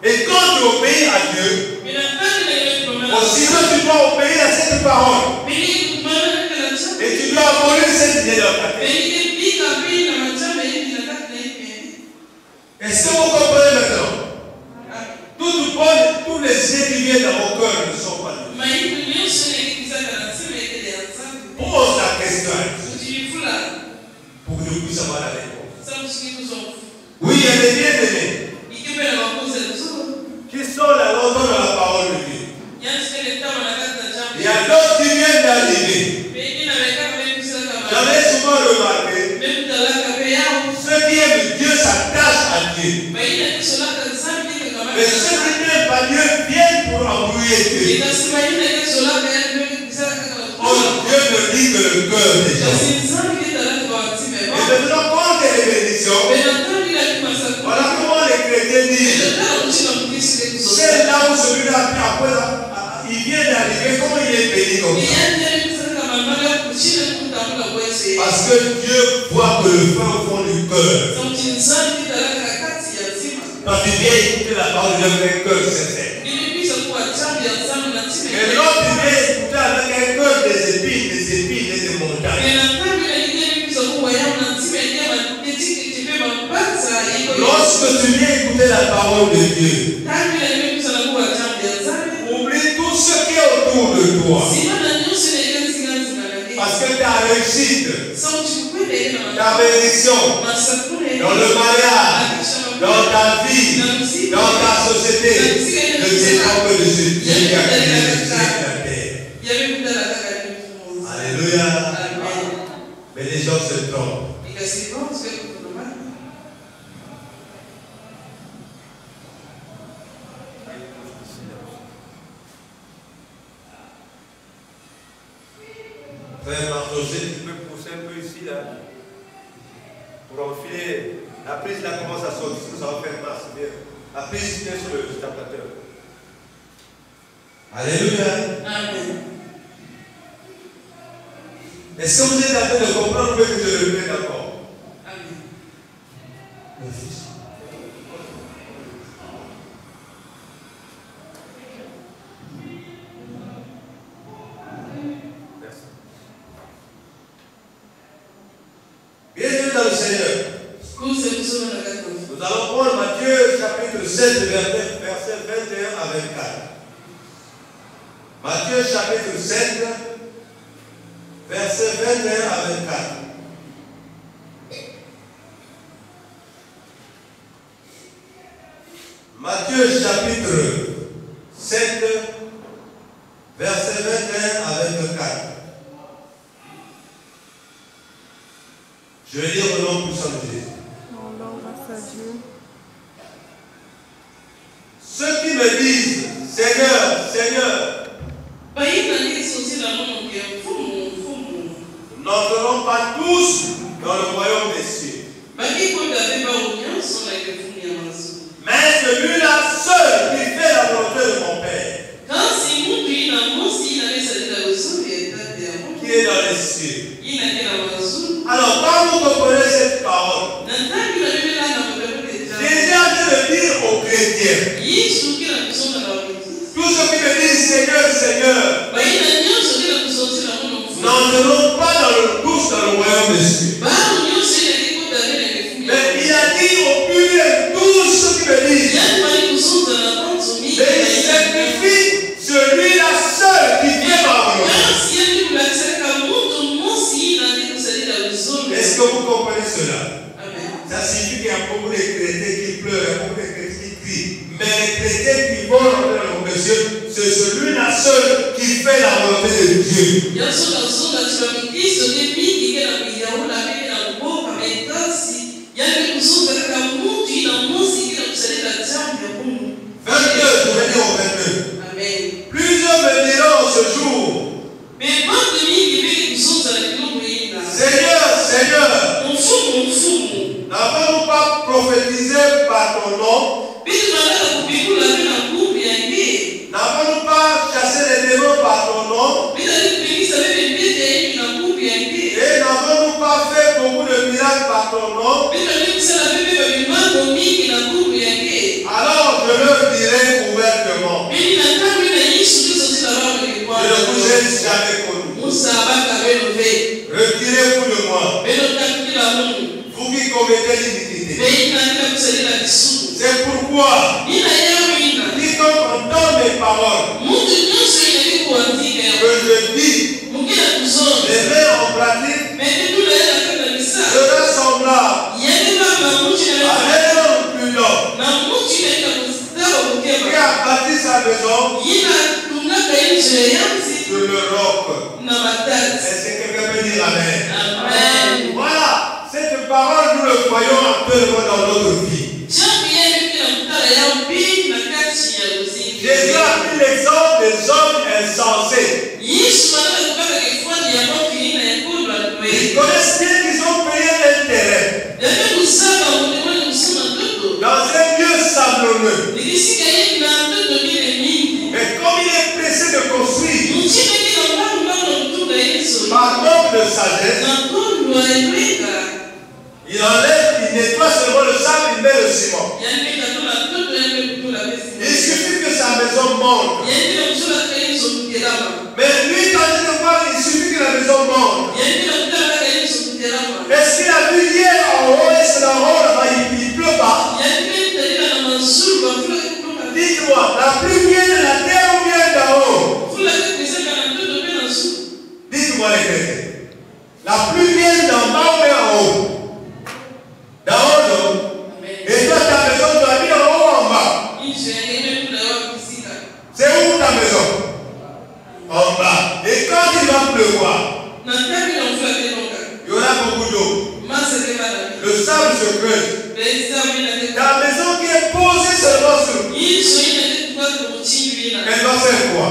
A: Et quand tu obéis à Dieu, aussitôt tu dois obéir à cette parole. Et tu dois abolir cette idée dans ta tête. Est-ce que vous comprenez maintenant? Toute bonne Oui, il y a des bien-aimés qui sont là longtemps dans la parole de Dieu. Il y a d'autres qui viennent d'arriver. J'avais souvent remarqué, ceux qui aiment Dieu s'attachent à Dieu. Mais ceux qui n'aiment pas Dieu viennent pour embrouiller Dieu. Oh, Dieu me dit que le cœur des gens. Et maintenant, quand il y a les bénédictions, voilà comment les chrétiens disent. C'est là où celui-là, après, il vient d'arriver, comment il est béni comme ça? Parce que Dieu voit que le feu au fond du cœur. Quand tu viens écouter la parole de Dieu avec un cœur sincère. Mais l'autre tu viens écouter avec un cœur des épines et des montagnes. Lorsque tu viens écouter la parole de Dieu, oublie tout ce qui est autour de toi. Parce que ta réussite, ta bénédiction, dans le mariage, dans ta vie, dans ta société, ne dépend que de ce Dieu qui a créé le ciel et la terre. Alléluia. Mais les gens se trompent. Frère Martochet, tu peux pousser un peu ici, là, pour enfiler. La prise là commence à sortir, ça va faire mal, c'est bien. La prise vient sur le stapulateur. Alléluia. Amen. Est-ce que vous êtes en train de comprendre que je le fais d'accord? Amen. Mon fils. Bienvenue dans le Seigneur. Nous allons prendre Matthieu chapitre 7, verset 21 à 24. Matthieu chapitre 7, verset 21 à 24. Matthieu chapitre 7, verset 21 à 24. Je vais lire au nom puissant de Jésus. Ceux qui me disent, Seigneur, Seigneur, n'entreront pas tous dans le royaume des cieux. Mais celui-là seul qui fait la volonté de mon Père, qui est dans les cieux. Alors, quand vous comprenez cette parole, Jésus a dû le dire aux chrétiens. Tous ceux qui me disent Seigneur, Seigneur, n'entreront pas tous dans le royaume des cieux. Mais il a dit au pluriel, tous ceux qui me disent, mais il sacrifie celui-là seul qui fait ma volonté. Est-ce que vous comprenez cela? Ça signifie qu'il y a beaucoup de chrétiens qui pleurent, il y a beaucoup de chrétiens qui crient. Mais les chrétiens qui vont rentrer dans le royaume des cieux, c'est celui-là seul qui fait la volonté de Dieu. Plusieurs me diront ce jour, Seigneur, Seigneur, n'avons-nous pas prophétisé par ton nom? N'avons-nous pas chassé les démons par ton nom? Et n'avons-nous pas fait beaucoup de miracles par ton nom? Alors je leur dirai ouvertement, je ne vous ai jamais connu. Retirez-vous de moi, vous qui commettez l'iniquité. C'est pourquoi quiconque entend mes paroles que je dis, les mets en pratique, sera semblable premièrement dans notre vie. Jésus a pris l'exemple des hommes insensés. Ils connaissent bien qu'ils ont payé un terrain dans un lieu sablonneux. Mais comme il est pressé de construire, par manque de sagesse, il enlève, il nettoie seulement le sable, il met le ciment. Il suffit que sa maison monte. Mais lui, quand il le voit, il suffit que la maison monte. Est-ce qu'il a vu hier en haut, est-ce qu'en haut, là-bas, il ne pleut pas? Dites-moi, la pluie vient de la terre ou vient d'en haut? Dites-moi les chrétiens. La pluie vient d'en bas ou bien en haut? D'en haut, non? Et toi, ta maison, tu as mis en haut ou en bas? C'est où ta maison? En bas. Et quand il va pleuvoir, il y aura beaucoup d'eau. Le sable se creuse. Ta maison qui est posée seulement sur lui, elle va faire quoi?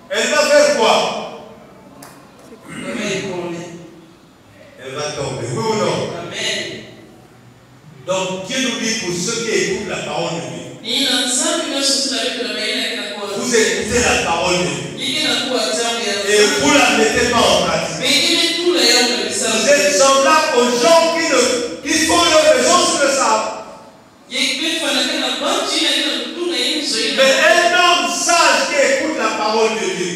A: Elle va faire quoi? Elle va tomber. Oui ou non?
B: Amen.
A: Donc Dieu nous dit pour ceux qui écoutent la parole de Dieu. Vous écoutez la parole de Dieu. Et vous la mettez pas en pratique. Vous êtes semblables aux gens qui font leur maison sur le sable. Mais un homme sage qui écoute la parole de Dieu,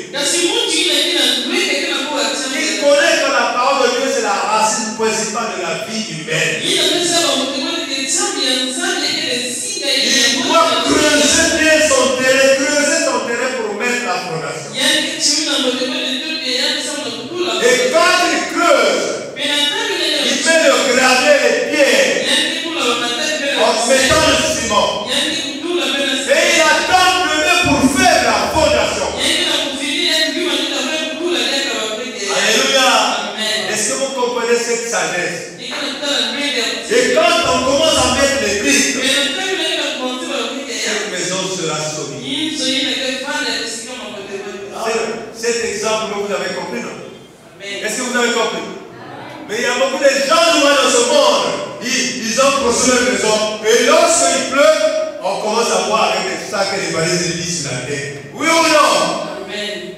A: qui connaît que la parole de Dieu c'est la racine principale de la vie humaine. Il doit creuser bien son terrain pour mettre la fondation. Et quand il creuse, il met le gravier, les pierres, en mettant le ciment. Et il attend le nez pour faire la fondation. Alléluia. Est-ce que vous comprenez cette sagesse? Et quand on commence à mettre les briques, cette maison sera solide. Cet exemple que vous avez compris, non? Est-ce que vous avez compris? Mais il y a beaucoup de gens dans ce monde. Ils ont construit leur maison. Et lorsqu'il pleut, on commence à voir avec les sacs et les valises de lit sur la tête. Oui ou non?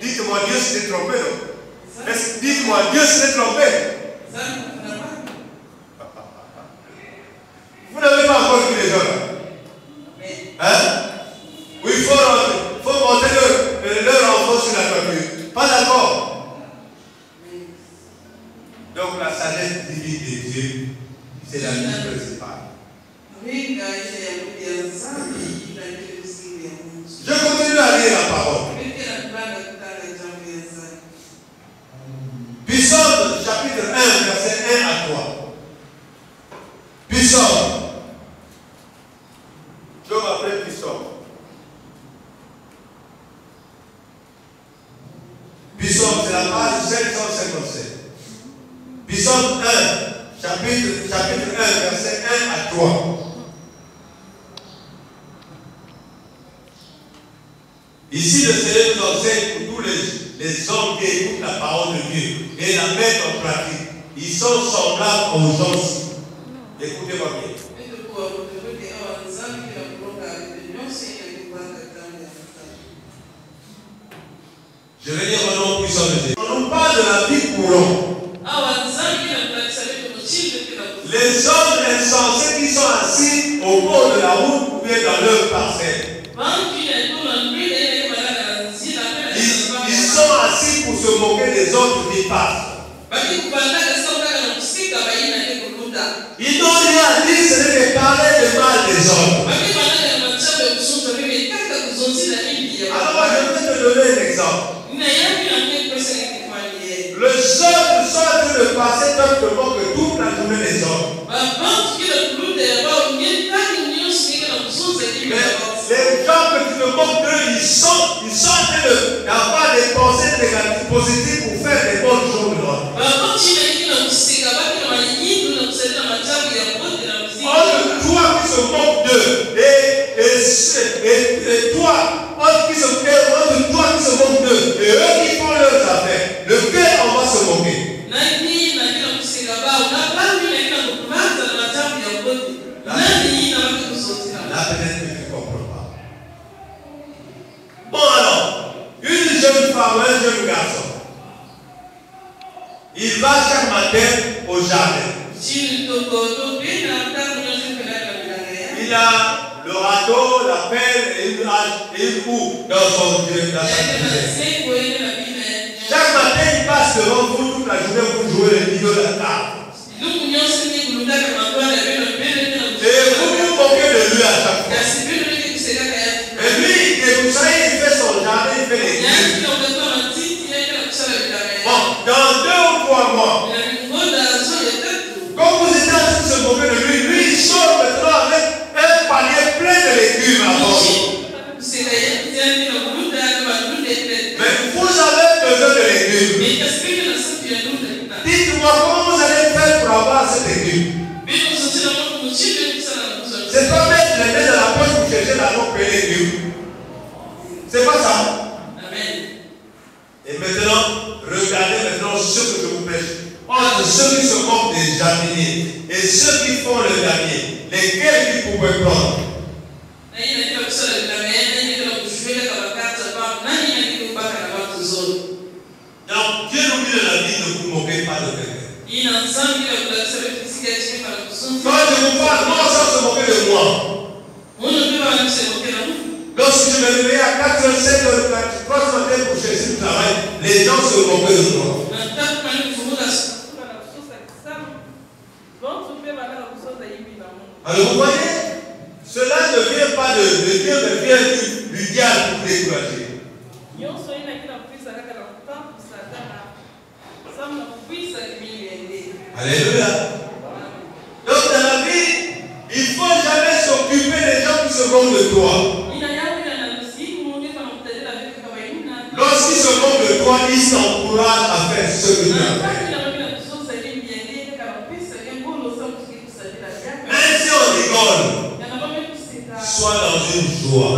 A: Dites-moi, Dieu s'était trompé, non? Dites-moi, Dieu s'était trompé. Vous n'avez pas encore vu les gens là? Hein? Oui, il faut monter leur enfant sur la toiture. Pas d'accord? Donc la sagesse divine de Dieu, c'est la vie principale. Je continue à lire la parole. Psaume chapitre 1, verset 1 à 3. Psaume. Je m'appelle Psaume. Psaume, c'est la page 757. Psaume 1, chapitre 1, verset 1 à 3. Ici, le Seigneur nous enseigne pour tous les hommes qui écoutent la parole de Dieu et la mettent en pratique. Ils sont semblables aux gens. Écoutez-moi bien. Je vais dire un nom puissant de Dieu. On nous parle de la vie courante. Les hommes insensés qui sont assis au bord de la route ou bien dans leur parcelle. Ils sont assis pour se moquer des autres qui passent. Ils n'ont rien à dire, ce n'est que parler de mal des autres. Alors moi, je vais te donner un exemple. Le seul soit de passer tant que toute la journée des hommes. Mais les gens que tu te moques d'eux, ils sont en train d'avoir des pensées négatives, positives pour faire des bonnes choses de l'autre. moque d'eux. Et toi, entre toi qui se moque d'eux, et eux qui font leurs affaires, lequel on va se moquer? Là, peut-être que tu ne comprends pas. Bon, alors, une jeune femme, un jeune garçon, il va chaque matin au jardin. Il a le râteau, la pelle et une hache et une houe dans sa cuisine. Chaque matin, il passe devant vous toute la journée pour jouer les vidéos de la carte. Et vous vous moquez de lui à chaque fois. Et lui, il fait son jardin, il fait les légumes. Bon, dans 2 ou 3 mois, quand vous étiez en train de se moquer de lui, lui il sort maintenant avec un panier plein de légumes à bord. Mais vous avez besoin de légumes. Dites-moi comment vous allez faire pour avoir ces légumes. C'est pas mettre les mains dans la poche pour chercher l'argent pour les légumes. C'est pas ça. Amen. Et maintenant, regardez maintenant ce que je vous prêche. Entre ceux qui se moquent des jardiniers et ceux qui font le damier, lesquels qui pouvaient prendre? Donc Dieu nous dit de la vie, ne vous moquez pas de quelqu'un. Quand je vous parle, non sans se moquer de moi. Lorsque je me réveillais à 4h, 7h, 3 matin pour chercher du travail, les gens se moquaient de moi. Alors vous voyez, cela ne vient pas de Dieu, mais vient du diable pour décourager. Alléluia. Donc dans la vie, il ne faut jamais s'occuper des gens qui se moquent de toi. Lorsqu'ils se moquent de toi, ils s'encouragent à faire ce que tu as fait. Même si on rigole, sois dans une joie.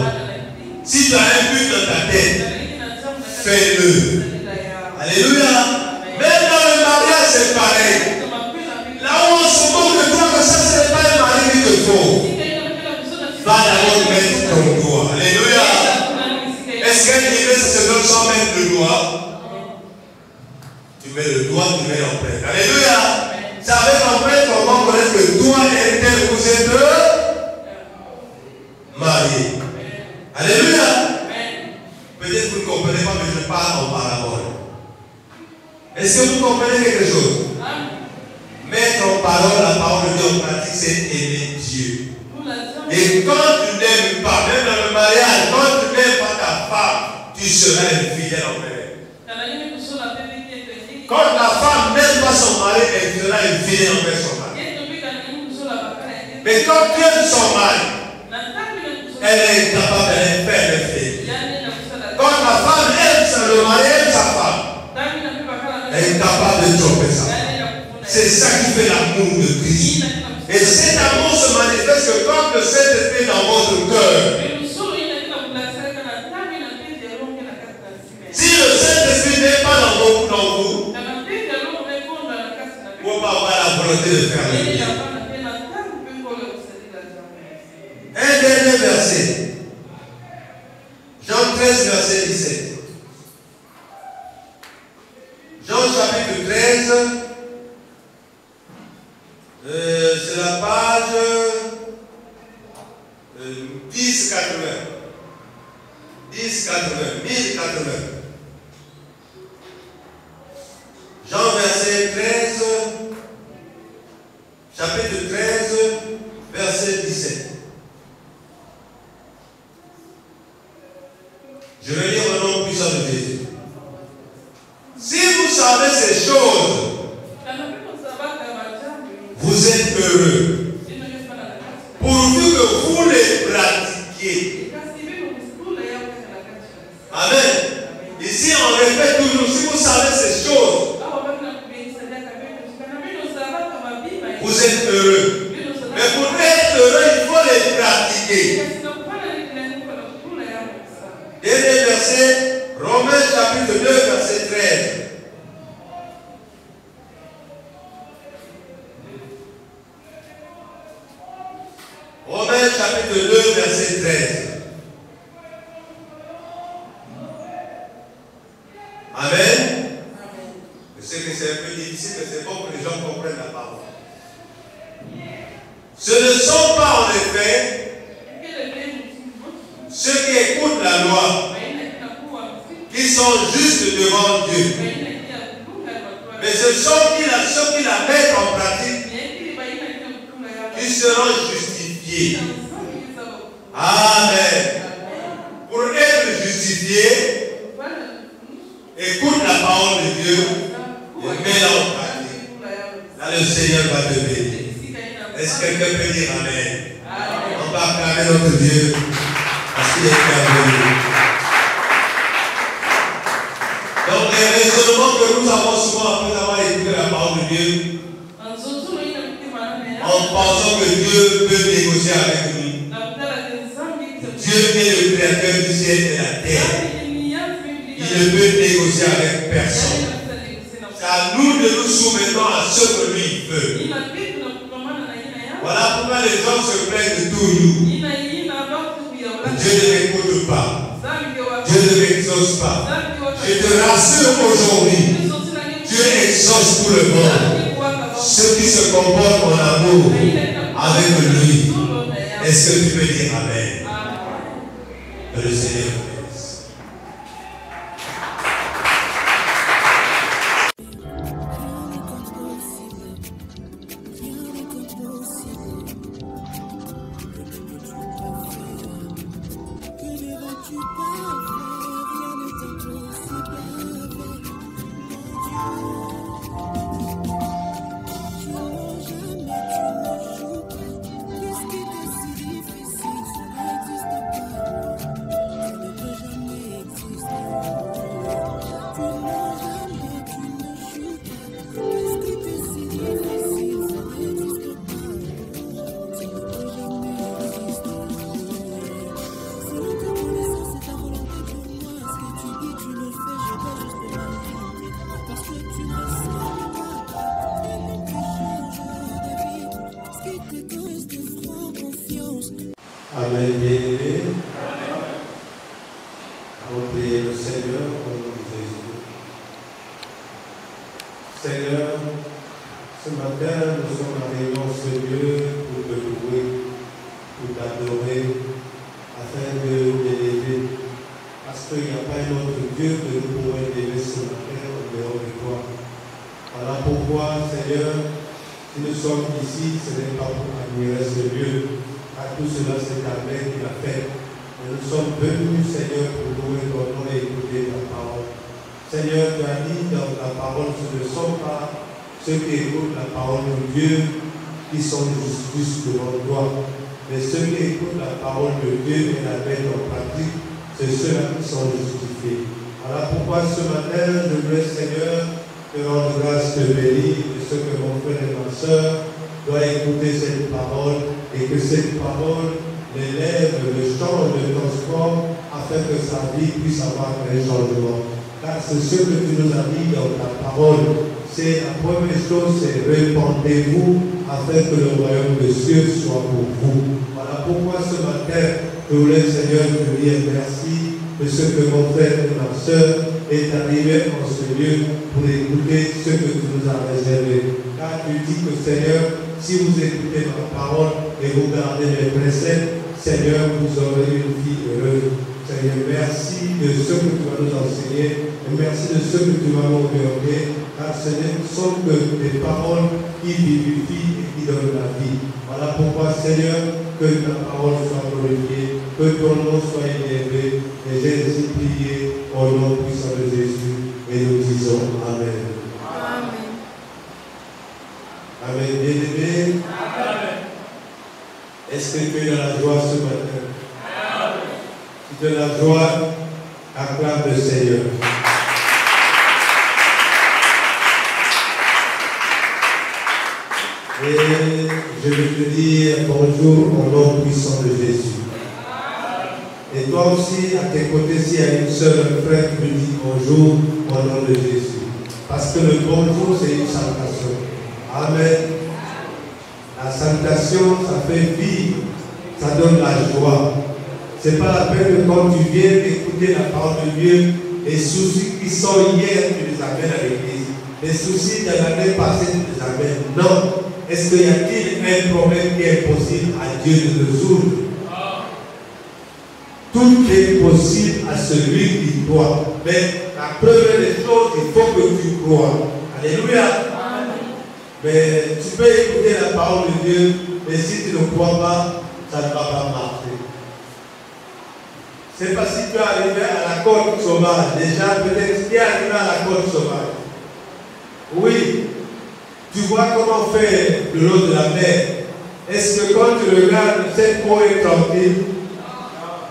A: Si tu as un but dans ta tête, fais-le. Alléluia. Même dans le mariage, c'est pareil. Là où on se moque de toi, que ça, ce n'est pas un mari qui te faut. Va d'abord mettre ton doigt. Alléluia. Est-ce qu'un niveau se donne sans mettre le doigt? Tu mets le doigt, tu mets l'empreinte. Alléluia. Ça avec l'empreinte, on va connaître que toi et tel vous êtes mariés. Alléluia. Peut-être que vous ne comprenez pas, mais je parle en parabole. Est-ce que vous comprenez quelque chose? Mettre en parole la parole de Dieu en pratique, c'est aimer Dieu. Et quand tu n'aimes pas, même dans le mariage, quand tu n'aimes pas ta femme, tu seras infidèle envers elle. Quand la femme n'aime pas son mari, elle sera infidèle envers son mari. Mais quand tu aimes son mari, elle est capable de faire l'infidélité. Quand la femme aime le mari, aime sa femme, elle est capable de tromper ça. C'est ça qui fait l'amour de Christ. Et cet amour se manifeste que quand le Saint-Esprit est dans votre cœur. Si le Saint-Esprit n'est pas dans vous, vous ne pouvez pas avoir la volonté de faire le bien. Un dernier verset. Jean 13, verset 17. Jean chapitre 13. C'est la page 1080. 1080. Jean verset 13, chapitre 13, verset 17. Je vais lire le nom puissant de Jésus. Si vous savez ces choses, vous êtes heureux, pourvu que vous les pratiquiez. Amen. Ici, on répète toujours, si vous savez ces choses, vous êtes heureux. Mais pour être heureux, il faut les pratiquer. Dernier verset, Romains chapitre 2, verset 13. Romains chapitre 2, verset 13. Amen. Je sais que c'est un peu difficile, mais c'est bon que les gens comprennent la parole. Ce ne sont pas en effet ceux qui écoutent la loi qui sont justes devant Dieu, mais ce sont ceux qui la mettent en pratique qui seront justifiés. Amen. Pour être justifié, écoute la parole de Dieu et mets-la en pratique. Là, le Seigneur va te bénir. Est-ce que quelqu'un peut dire Amen? On va acclamer notre Dieu parce qu'il est merveilleux. Donc, les raisonnements que nous avons souvent après avoir écouté la parole de Dieu, en pensant que Dieu peut négocier avec nous. Dieu est le créateur du ciel et de la terre. Il ne peut négocier avec personne. C'est à nous de nous soumettre à ce que lui veut. Voilà pourquoi les gens se plaignent de tout. Dieu ne m'écoute pas. Dieu ne m'exauce pas. Je te rassure aujourd'hui. Dieu exauce tout le monde. Ceux qui se comportent en amour avec lui. Est-ce que tu peux dire Amen? Que le Seigneur bénisse. Amen, bien-aimés. Allons prier le Seigneur au nom de Jésus. Seigneur, ce matin, nous sommes arrivés en ce lieu pour te louer, pour t'adorer, afin de t'élever. Parce qu'il n'y a pas un autre Dieu que nous pourrons élever ce matin en dehors de toi. Voilà pourquoi, Seigneur, si nous sommes ici, ce n'est pas pour admirer ce lieu. À tout cela, c'est ta main qui l'a fait. Et nous sommes venus, Seigneur, pour louer ton nom et écouter ta parole. Seigneur, tu as dit dans ta parole, ce ne sont pas ceux qui écoutent la parole de Dieu qui sont justes devant toi, mais ceux qui écoutent la parole de Dieu et la mettent en pratique, c'est ceux-là qui sont justifiés. Voilà pourquoi ce matin, je voulais, Seigneur, te rendre grâce, te bénir, de ce que mon frère et ma soeur doivent écouter cette parole et que cette parole l'élève, le change, le transforme afin que sa vie puisse avoir un changement. Car c'est ce que tu nous as dit dans ta parole. C'est la première chose, c'est répandez-vous afin que le royaume des cieux soit pour vous. Voilà pourquoi ce matin, je voulais, Seigneur, te dire merci de ce que mon frère et ma soeur est arrivé en ce lieu pour écouter ce que tu nous as réservé. Car tu dis que, Seigneur, si vous écoutez ma parole et vous gardez mes préceptes, Seigneur, vous aurez une vie heureuse. Seigneur, merci de ce que tu vas nous enseigner et merci de ce que tu vas nous orienter, car ce ne sont que des paroles qui vivifient et qui donnent la vie. Voilà pourquoi, Seigneur, que ta parole soit glorifiée, que ton nom soit élevé, et j'ai ainsi prié au nom puissant de Jésus, et nous disons Amen.
B: Amen.
A: Amen. Bien-aimés. Est-ce que tu es dans la joie ce matin? Si tu es dans la joie, acclame le Seigneur. Et je vais te dire bonjour au nom puissant de Jésus. Et toi aussi, à tes côtés, s'il y a une sœur, un frère qui me dit bonjour au nom de Jésus. Parce que le bonjour, c'est une salutation. Amen. La salutation, ça fait vivre, ça donne la joie. Ce n'est pas la peine que quand tu viens écouter la parole de Dieu, les soucis qui sont hier, tu les amènes à l'église. Les soucis de l'année passée, tu les amènes. Non. Est-ce qu'il y a-t-il un problème qui est possible à Dieu de résoudre? Tout est possible à celui qui croit. Mais la première des choses, il faut que tu crois. Alléluia. Mais tu peux écouter la parole de Dieu, mais si tu ne crois pas, ça ne va pas marcher. C'est pas si tu es arrivé à la côte sauvage. Déjà, peut-être qui est arrivé à la côte sauvage. Oui. Tu vois comment faire de l'eau de la mer. Est-ce que quand tu regardes, cette eau est tranquille?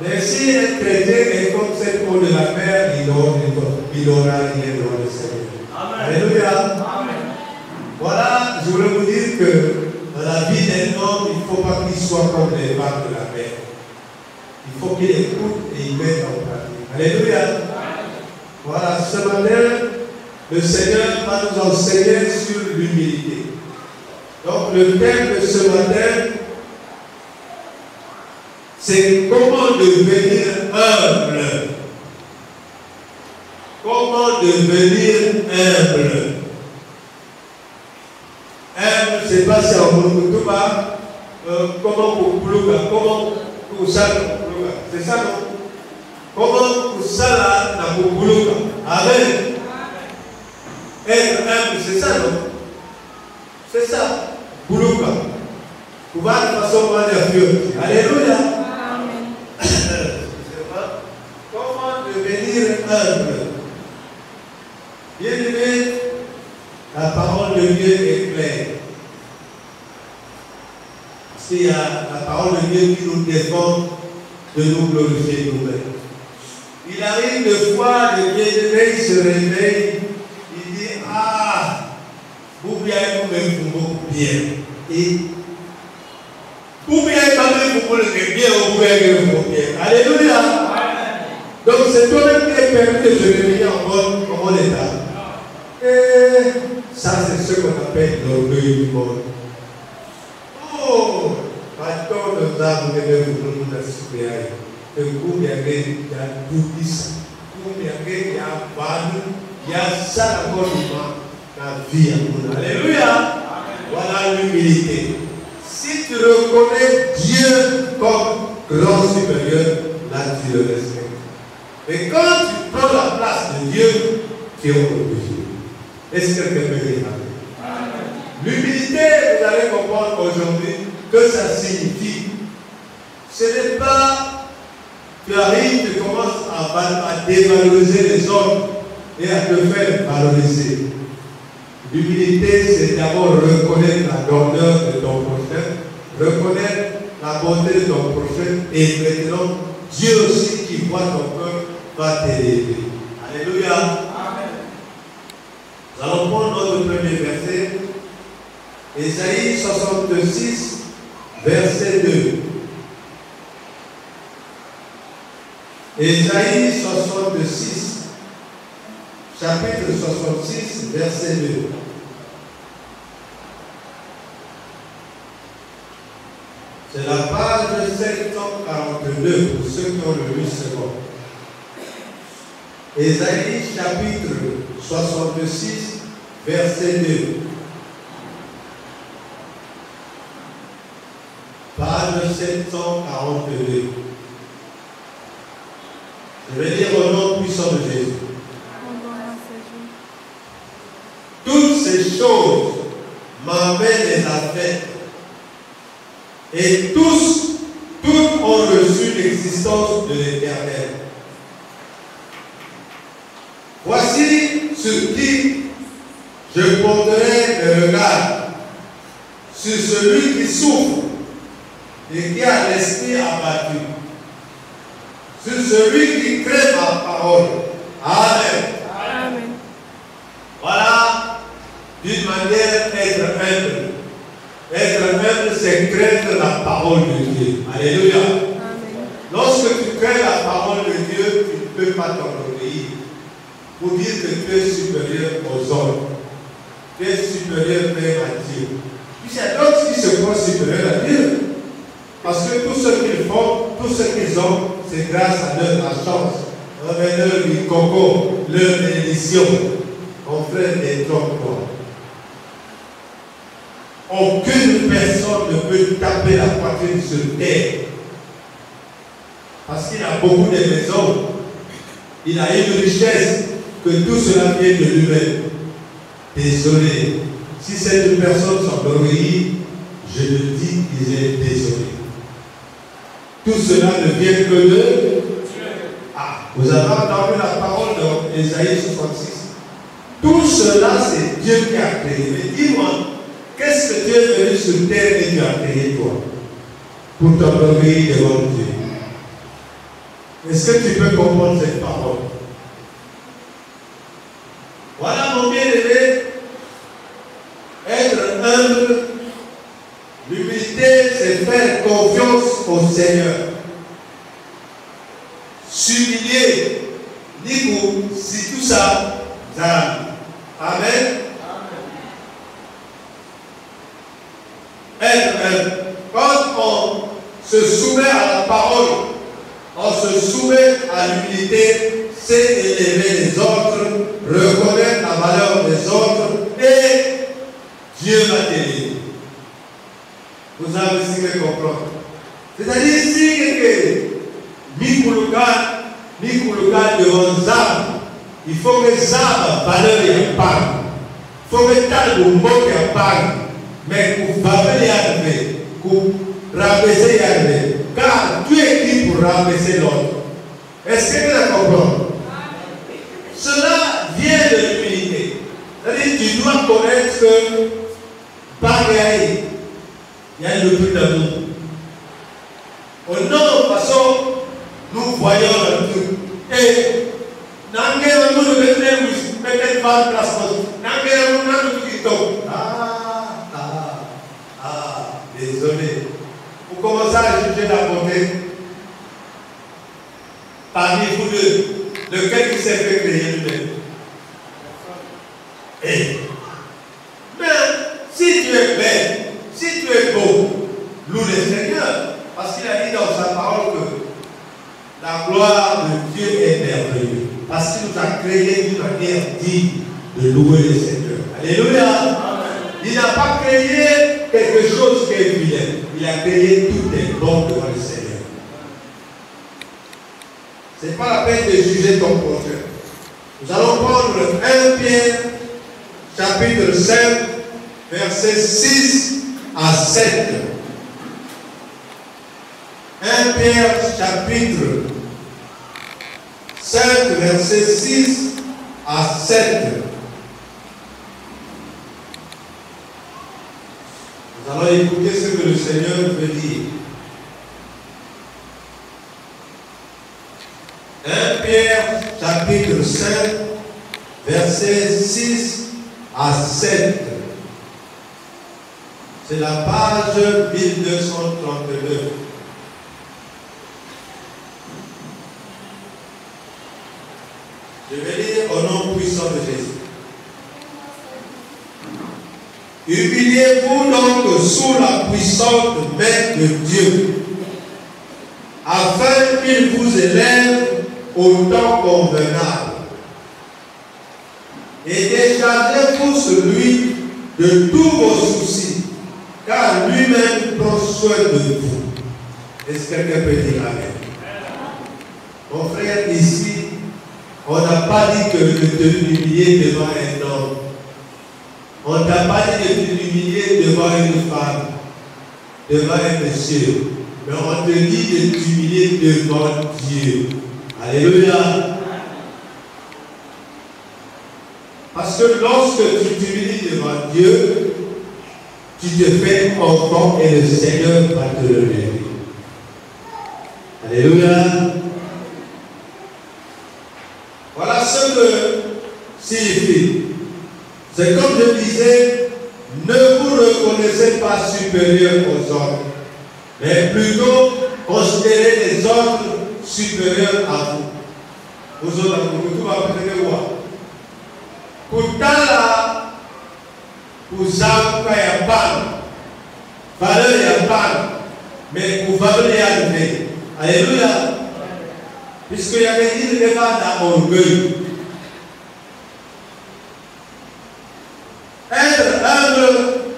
A: Mais si un chrétien est comme cette eau de la mer, il aura rien dans le Seigneur. Alléluia. Voilà, je voulais vous dire que dans la vie d'un homme, il ne faut pas qu'il soit comme les vagues de la mer. Il faut qu'il écoute et il mette en pratique. Alléluia. Voilà, ce matin, le Seigneur va nous enseigner sur l'humilité. Donc le thème de ce matin, c'est comment devenir humble. Comment devenir humble. Humble, c'est pas si on veut tout bas. Comment pour plouga, comment pour ça, c'est ça non? Comment pour ça là, na pour plouga. Amen. Être humble, c'est ça non? C'est ça. Plouga. Pour voir de façon moins nerveuse. Alléluia. Comment devenir humble? Bien aimé, la parole de Dieu est claire. C'est la parole de Dieu qui nous défend de nous glorifier nous-mêmes. Il arrive de fois, le bien-aimé, il se réveille, il dit, ah, vous bien, vous bien. Et vous bien, vous bien, vous bien. Alléluia. Donc c'est toi-même qui est permis de se réveiller en bon état. Et ça, c'est ce qu'on appelle l'orgueil du monde. Oh, maintenant, nous avons nous assurer que vous avez tout ça. Vous avez il y a ça encore dans la vie. Alléluia. Voilà l'humilité. Si tu reconnais Dieu comme grand supérieur, là tu le respectes. Mais quand tu prends la place de Dieu, tu es obligé. Est-ce que quelqu'un peut dire amen? L'humilité, vous allez comprendre aujourd'hui que ça signifie. Ce n'est pas, tu arrives, tu commences à dévaloriser les autres et à te faire valoriser. L'humilité, c'est d'abord reconnaître la grandeur de ton prochain, reconnaître la bonté de ton prochain et maintenant, Dieu aussi qui voit ton cœur va t'élever. Alléluia. Amen. Nous allons prendre notre premier verset. Ésaïe 66, verset 2. Ésaïe 66, chapitre 66, verset 2. C'est la page 742 pour ceux qui ont le 8 secondes. Ésaïe chapitre 66, verset 2. Page 742. Je vais lire au nom puissant de Jésus. Toutes ces choses m'amènent les affects. Et toutes ont reçu l'existence de l'Éternel. Voici sur qui je porterai le regard, sur celui qui souffre et qui a l'esprit abattu, sur celui qui craint ma parole. Amen. Amen. Voilà, d'une manière, être humble. Être humble, c'est craindre la parole de Dieu. Alléluia. Amen. Lorsque tu crées la parole de Dieu, tu ne peux pas t'enorgueillir pour dire que tu es supérieur aux autres. Tu es supérieur même à Dieu. Puis il y a d'autres qui se croient supérieurs à Dieu. Parce que tout ce qu'ils font, tout ce qu'ils ont, c'est grâce à leur chance, leur coco, leur édition. Mon frère, détrompe-toi. Aucune personne ne peut taper la poitrine sur terre. Parce qu'il a beaucoup de maisons. Il a une richesse que tout cela vient de lui-même. Désolé. Si cette personne s'enorgueillit, je le dis qu'il est désolé. Tout cela ne vient que de Dieu. Ah, vous avez entendu la parole dans Ésaïe 66. Tout cela, c'est Dieu qui a créé. Mais dis-moi, qu'est-ce que Dieu est venu sur terre et tu as créé toi pour t'enorgueillir devant Dieu? Est-ce que tu peux comprendre cette parole? Voilà mon bien-aimé. Être humble, l'humilité, c'est faire confiance au Seigneur. S'humilier, Nico, si tout ça, ça. Amen. Être humble. Quand on se soumet à la parole, on se soumet à l'humilité, c'est élever les autres, reconnaître la valeur des autres et Dieu va t'aider. Vous avez aussi que comprendre. C'est-à-dire si Mikuluka devant Zab, il faut que Zab valeur y parle. Il faut que Tal de mot y parle. Mais pour Babel y arriver, pour rabaisser y arriver. Car tu es qui pour rabaisser l'autre? Est-ce que tu la comprends? Cela vient de l'humilité. C'est-à-dire tu dois connaître que Bagaï, il y a le plus d'amour. Au nom de façon, nous voyons le truc. Et désolé. Vous commencez à juger la beauté. Parmi vous deux, lequel qui s'est fait créer lui-même? Mais si tu es belle, si tu es beau, loue le Seigneur. Parce qu'il a dit dans sa parole que la gloire de Dieu est merveilleuse. Parce qu'il nous a créé d'une manière digne de louer le Seigneur. Alléluia. Amen. Il n'a pas créé quelque chose qui est vilain. Il a créé tout est bon devant le Seigneur. Ce n'est pas la peine de juger ton prochain. Nous allons prendre 1 Pierre chapitre 5 versets 6 à 7. 1 Pierre chapitre 5 versets 6 à 7. Nous allons écouter ce que le Seigneur veut dire. 1 Pierre chapitre 5 versets 6 à 7. C'est la page 1232. Je vais lire au nom puissant de Jésus. Humiliez-vous donc sous la puissante main de Dieu, afin qu'il vous élève au temps convenable. Et déchargez-vous sur lui de tous vos soucis, car lui-même prend soin de vous. Est-ce que quelqu'un peut dire amen? Mon frère, ici, on n'a pas dit que de t'humilier devant un homme. On ne t'a pas dit de t'humilier devant une femme, devant un monsieur. Mais on te dit de t'humilier devant Dieu. Alléluia. Parce que lorsque tu t'humilies devant Dieu, tu te fais enfant et le Seigneur va te le lever. Alléluia. Voilà ce que signifie. C'est comme je disais, ne vous reconnaissez pas supérieur aux autres, mais plutôt considérez les autres supérieurs à vous. Vous autres, vous allez voir. Pourtant, là, pour ça, il y a pas. Valeur, il n'y a pas. Mais pour valeur, il y a le. Alléluia. Puisqu'il y a des gens qui sont d'orgueil. Être humble,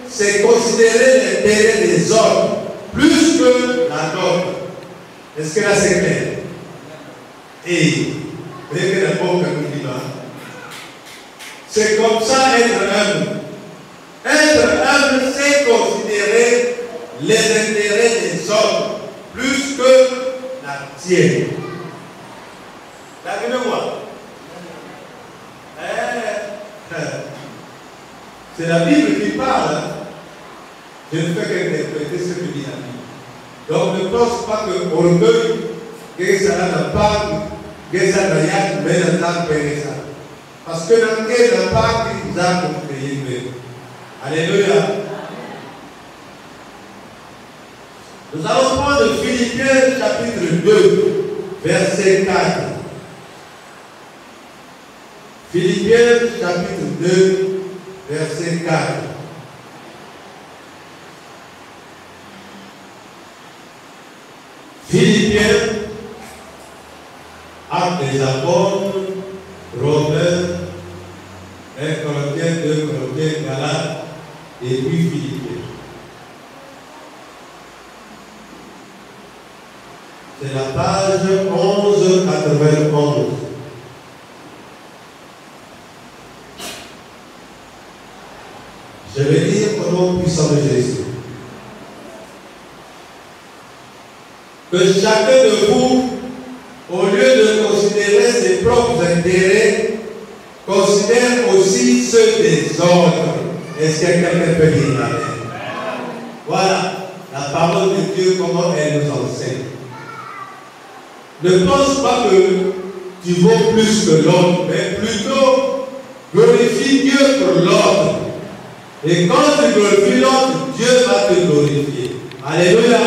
A: c'est considérer l'intérêt des autres plus que la nôtre. Est-ce que là c'est clair? Et, voyez que la pauvre dit là. C'est comme ça être humble. Être humble, c'est considérer les intérêts des autres plus que la tienne. Regardez-moi. C'est la Bible qui parle. Je ne fais qu'interpréter ce que dit la Bible. Donc ne pense pas que orgueil, que ça n'a pas, que ça n'a rien, mais n'a pas payé ça. Parce que dans quel n'a pas qui nous a payé. Alléluia. Nous allons prendre Philippiens chapitre 2, verset 4. Philippiens chapitre 2, verset 4. Philippiens, Actes des Apôtres, Romains, 1 Corinthiens, 2 Corinthiens, Galates, et puis Philippiens. C'est la page 1191. Je vais lire au nom puissant de Jésus. Que chacun de vous, au lieu de considérer ses propres intérêts, considère aussi ceux des autres. Est-ce que quelqu'un peut dire amen? Voilà la parole de Dieu, comment elle nous enseigne. Ne pense pas que tu vaux plus que l'autre, mais plutôt glorifie Dieu pour l'autre. Et quand tu glorifies l'autre, Dieu va te glorifier. Alléluia.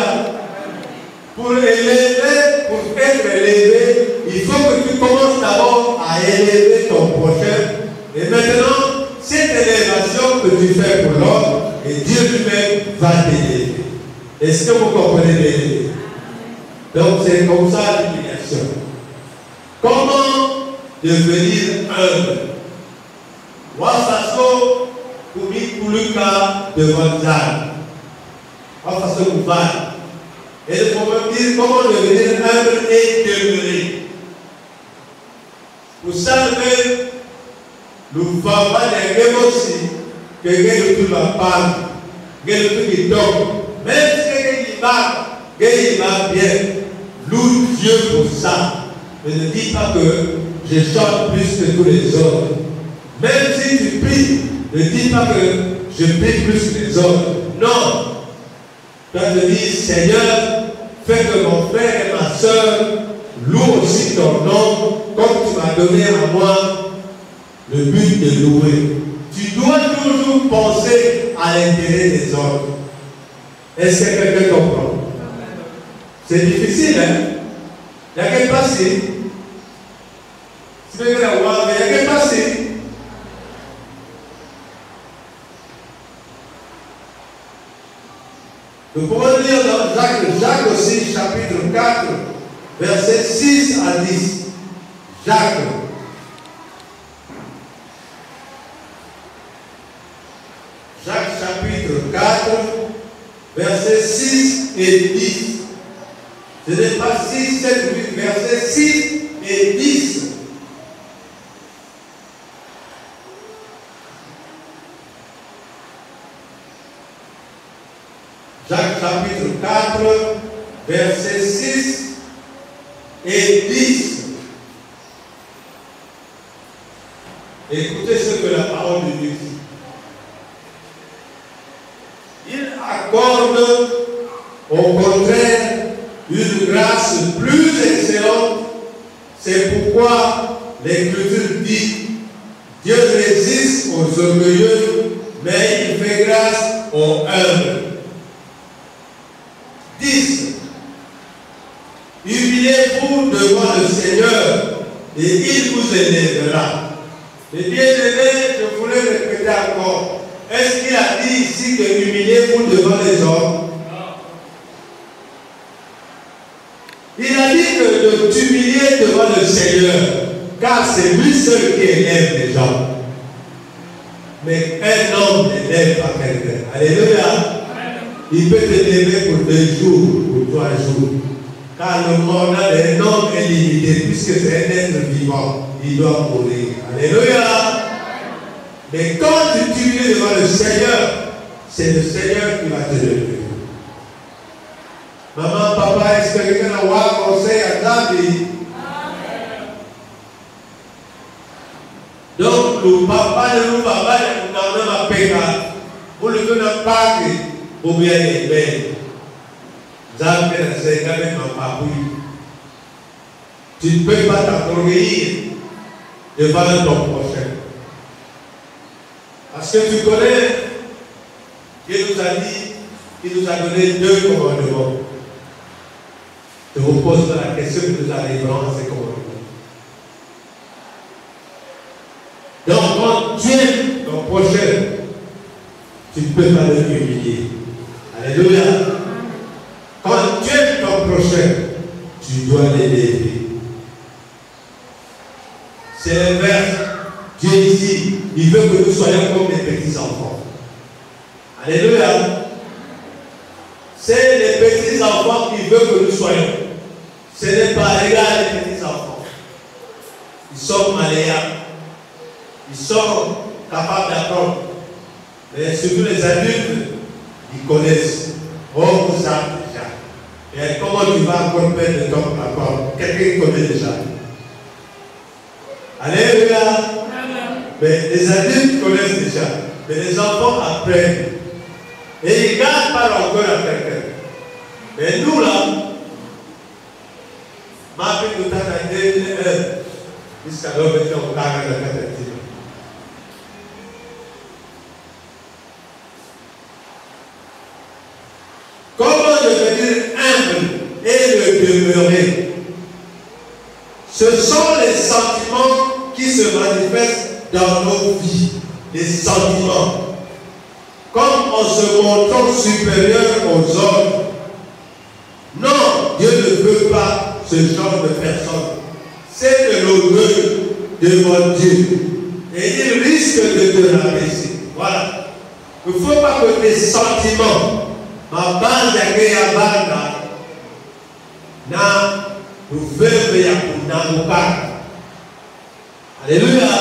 A: Pour être élevé, il faut que tu commences d'abord à élever ton prochain. Et maintenant, cette élévation que tu fais pour l'autre, et Dieu lui-même va t'élever. Est-ce que vous comprenez bien? Donc c'est comme ça l'humiliation. Comment devenir humble? Moi, ça sort pour le cas de votre âme. Moi, ça sort pour voir. Et il faut me dire comment devenir humble et demeurer. Pour ça, nous ne faisons pas des guerres aussi que quelqu'un ne va pas, quelqu'un qui tombe. Même si quelqu'un va bien, loue Dieu pour ça. Mais ne dis pas que je chante plus que tous les autres. Même si tu pries, ne dis pas que je prie plus que les autres. Non. Tu vas te dire, Seigneur, fais que mon frère et ma soeur louent aussi ton nom, comme tu m'as donné à moi le but de louer. Tu dois toujours penser à l'intérêt des autres. Est-ce que quelqu'un comprend? C'est difficile, hein? Il y a quelqu'un passé. Si vous voulez la voir, mais il y a quelqu'un passé. Nous pouvons lire dans Jacques aussi, chapitre 4, versets 6 à 10. Jacques. Jacques chapitre 4, versets 6 et 10. Ce n'est pas 6, 7, 8, versets 6 et 10. Jacques chapitre 4, versets 6 et 10. Écoutez ce que la parole de Dieu dit. Il accorde au contraire une grâce plus excellente. C'est pourquoi l'Écriture dit: Dieu résiste aux orgueilleux, mais il fait grâce aux humbles. 10. Humiliez-vous devant le Seigneur et il vous élèvera. Et bien-aimés, je voulais répéter encore. Est-ce qu'il a dit ici que humiliez-vous devant les hommes? Il a dit que de t'humilier devant le Seigneur, car c'est lui seul qui élève les gens. Mais un homme n'élève pas quelqu'un. Alléluia. Il peut t'élever pour 2 jours, pour 3 jours. Car le mandat d'un homme est limité, puisque c'est un être vivant, il doit mourir. Alléluia. Mais quand tu t'humilies devant le Seigneur, c'est le Seigneur qui va te lever. Maman, papa, est-ce que quelqu'un a un conseil à ta vie? Donc, le papa de nous, papa, nous n'avons pas payé. Vous ne pouvez pas pour bien aimer. Tu ne peux pas t'enorgueillir devant ton prochain. Parce que tu connais qu'il nous a dit, qu'il nous a donné 2 commandements. Je vous pose la question que nous arriverons à ces commandements. Donc, quand tu aimes ton prochain, tu ne peux pas le humilier. Alléluia. Quand tu aimes ton prochain, tu dois l'élever. C'est l'inverse. Dieu ici, il veut que nous soyons comme des petits enfants. Alléluia. C'est les petits enfants qui veulent que nous soyons. Ce n'est pas égal les petits enfants. Ils sont malléables. Ils sont capables d'apprendre. Mais surtout les adultes, ils connaissent. Oh, vous savez déjà. Et comment tu vas encore perdre de temps à apprendre? Quelqu'un connaît déjà. Alléluia. Mais les adultes connaissent déjà. Mais les enfants apprennent. Et ils gardent par encore à quelqu'un. Mais nous là, ma fille nous a dit, jusqu'à l'heure, on a gagné la tête. Comment devenir humble et le demeurer? Ce sont les sentiments qui se manifestent dans nos vies. Les sentiments. Comme en se montrant supérieur aux hommes. Non, Dieu ne veut pas ce genre de personnes. C'est de l'orgueil devant Dieu. Et il risque de te rabaisser. Voilà. Il ne faut pas que tes sentiments, ma bande à banda, na nous alléluia.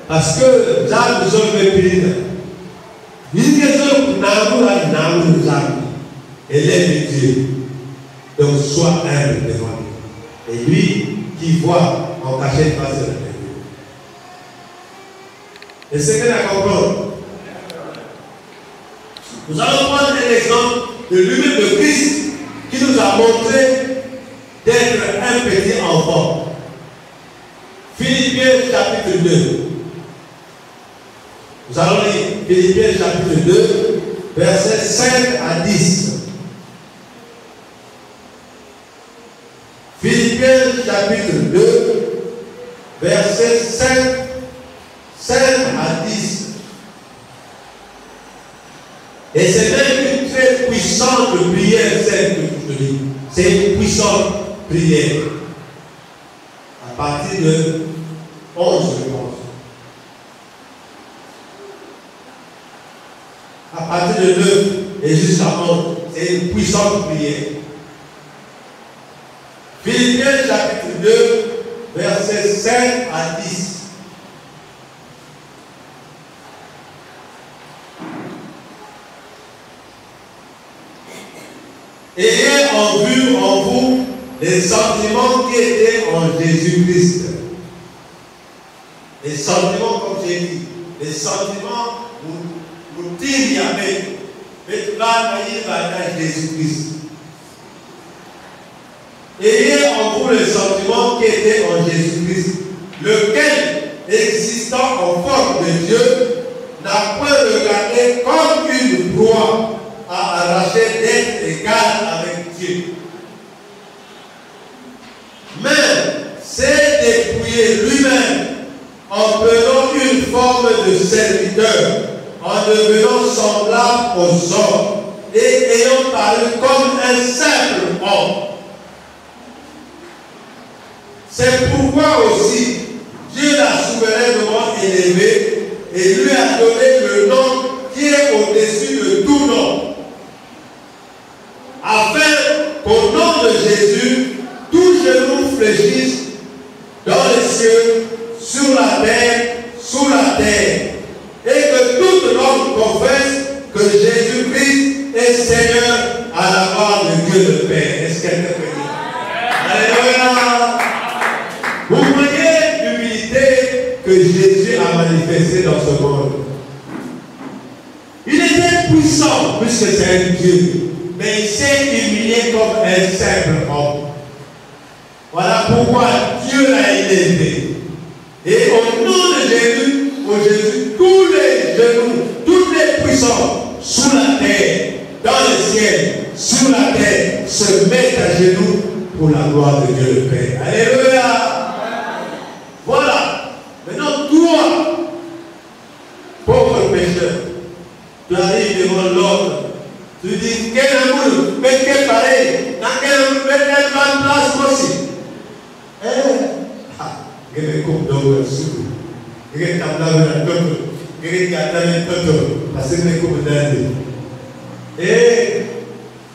A: Parce que là, nous sommes pays. Élève Dieu. Donc, sois humble devant lui. Et lui qui voit en cachette face à la Dieu. Et c'est qu'elle a compris. Nous allons prendre un exemple de lui-même de Christ qui nous a montré d'être un petit enfant. Philippiens chapitre 2. Nous allons lire Philippiens chapitre 2, versets 5 à 10. Philippiens chapitre 2, versets 5 à 10. Et c'est même une très puissante prière, celle que je te dis. C'est une puissante prière. À partir de 11, je pense. À partir de 9 et jusqu'à 11, c'est une puissante prière. Philippiens chapitre 2, versets 5 à 10. Ayez en vue en vous les sentiments qui étaient en Jésus-Christ. Les sentiments, comme j'ai dit, les sentiments vous tirent Yahvé, mais tu vas naïr à Jésus-Christ. Ayez en vous les sentiments qui étaient en Jésus-Christ, lequel, existant en forme de Dieu, n'a point regardé comme une proie à arracher d'être égal avec Dieu. mais s'est dépouillé lui-même en prenant une forme de serviteur, en devenant semblable aux hommes et ayant paru comme un simple homme. C'est pourquoi aussi Dieu l'a souverainement élevé et lui a donné le nom qui est au-dessus de tout nom, afin qu'au nom de Jésus, tout genou fléchisse dans les cieux, sur la terre, sous la terre, et que toute langue confesse que Jésus-Christ est Seigneur à la gloire de Dieu le Père. Est-ce qu'elle peut dire? Alléluia! Vous voyez l'humilité que Jésus a manifestée dans ce monde. Il était puissant, puisque c'est un Dieu, mais il s'est humilié comme un simple homme. Voilà pourquoi Dieu l'a élevé. Et au nom de Jésus, tous les genoux, toutes les puissances, sous la terre, dans le ciel, sur la terre, se mettent à genoux pour la gloire de Dieu le Père. Alléluia! Voilà. Maintenant, toi, pauvre pécheur, tu arrives devant l'autre, tu dis, quel amour, mais quel pareil, dans quelle place moi aussi. Je vais couper dans le sou. Je vais t'appeler un toto. Je vais t'appeler un toto. Parce que je vais couper dans le. Et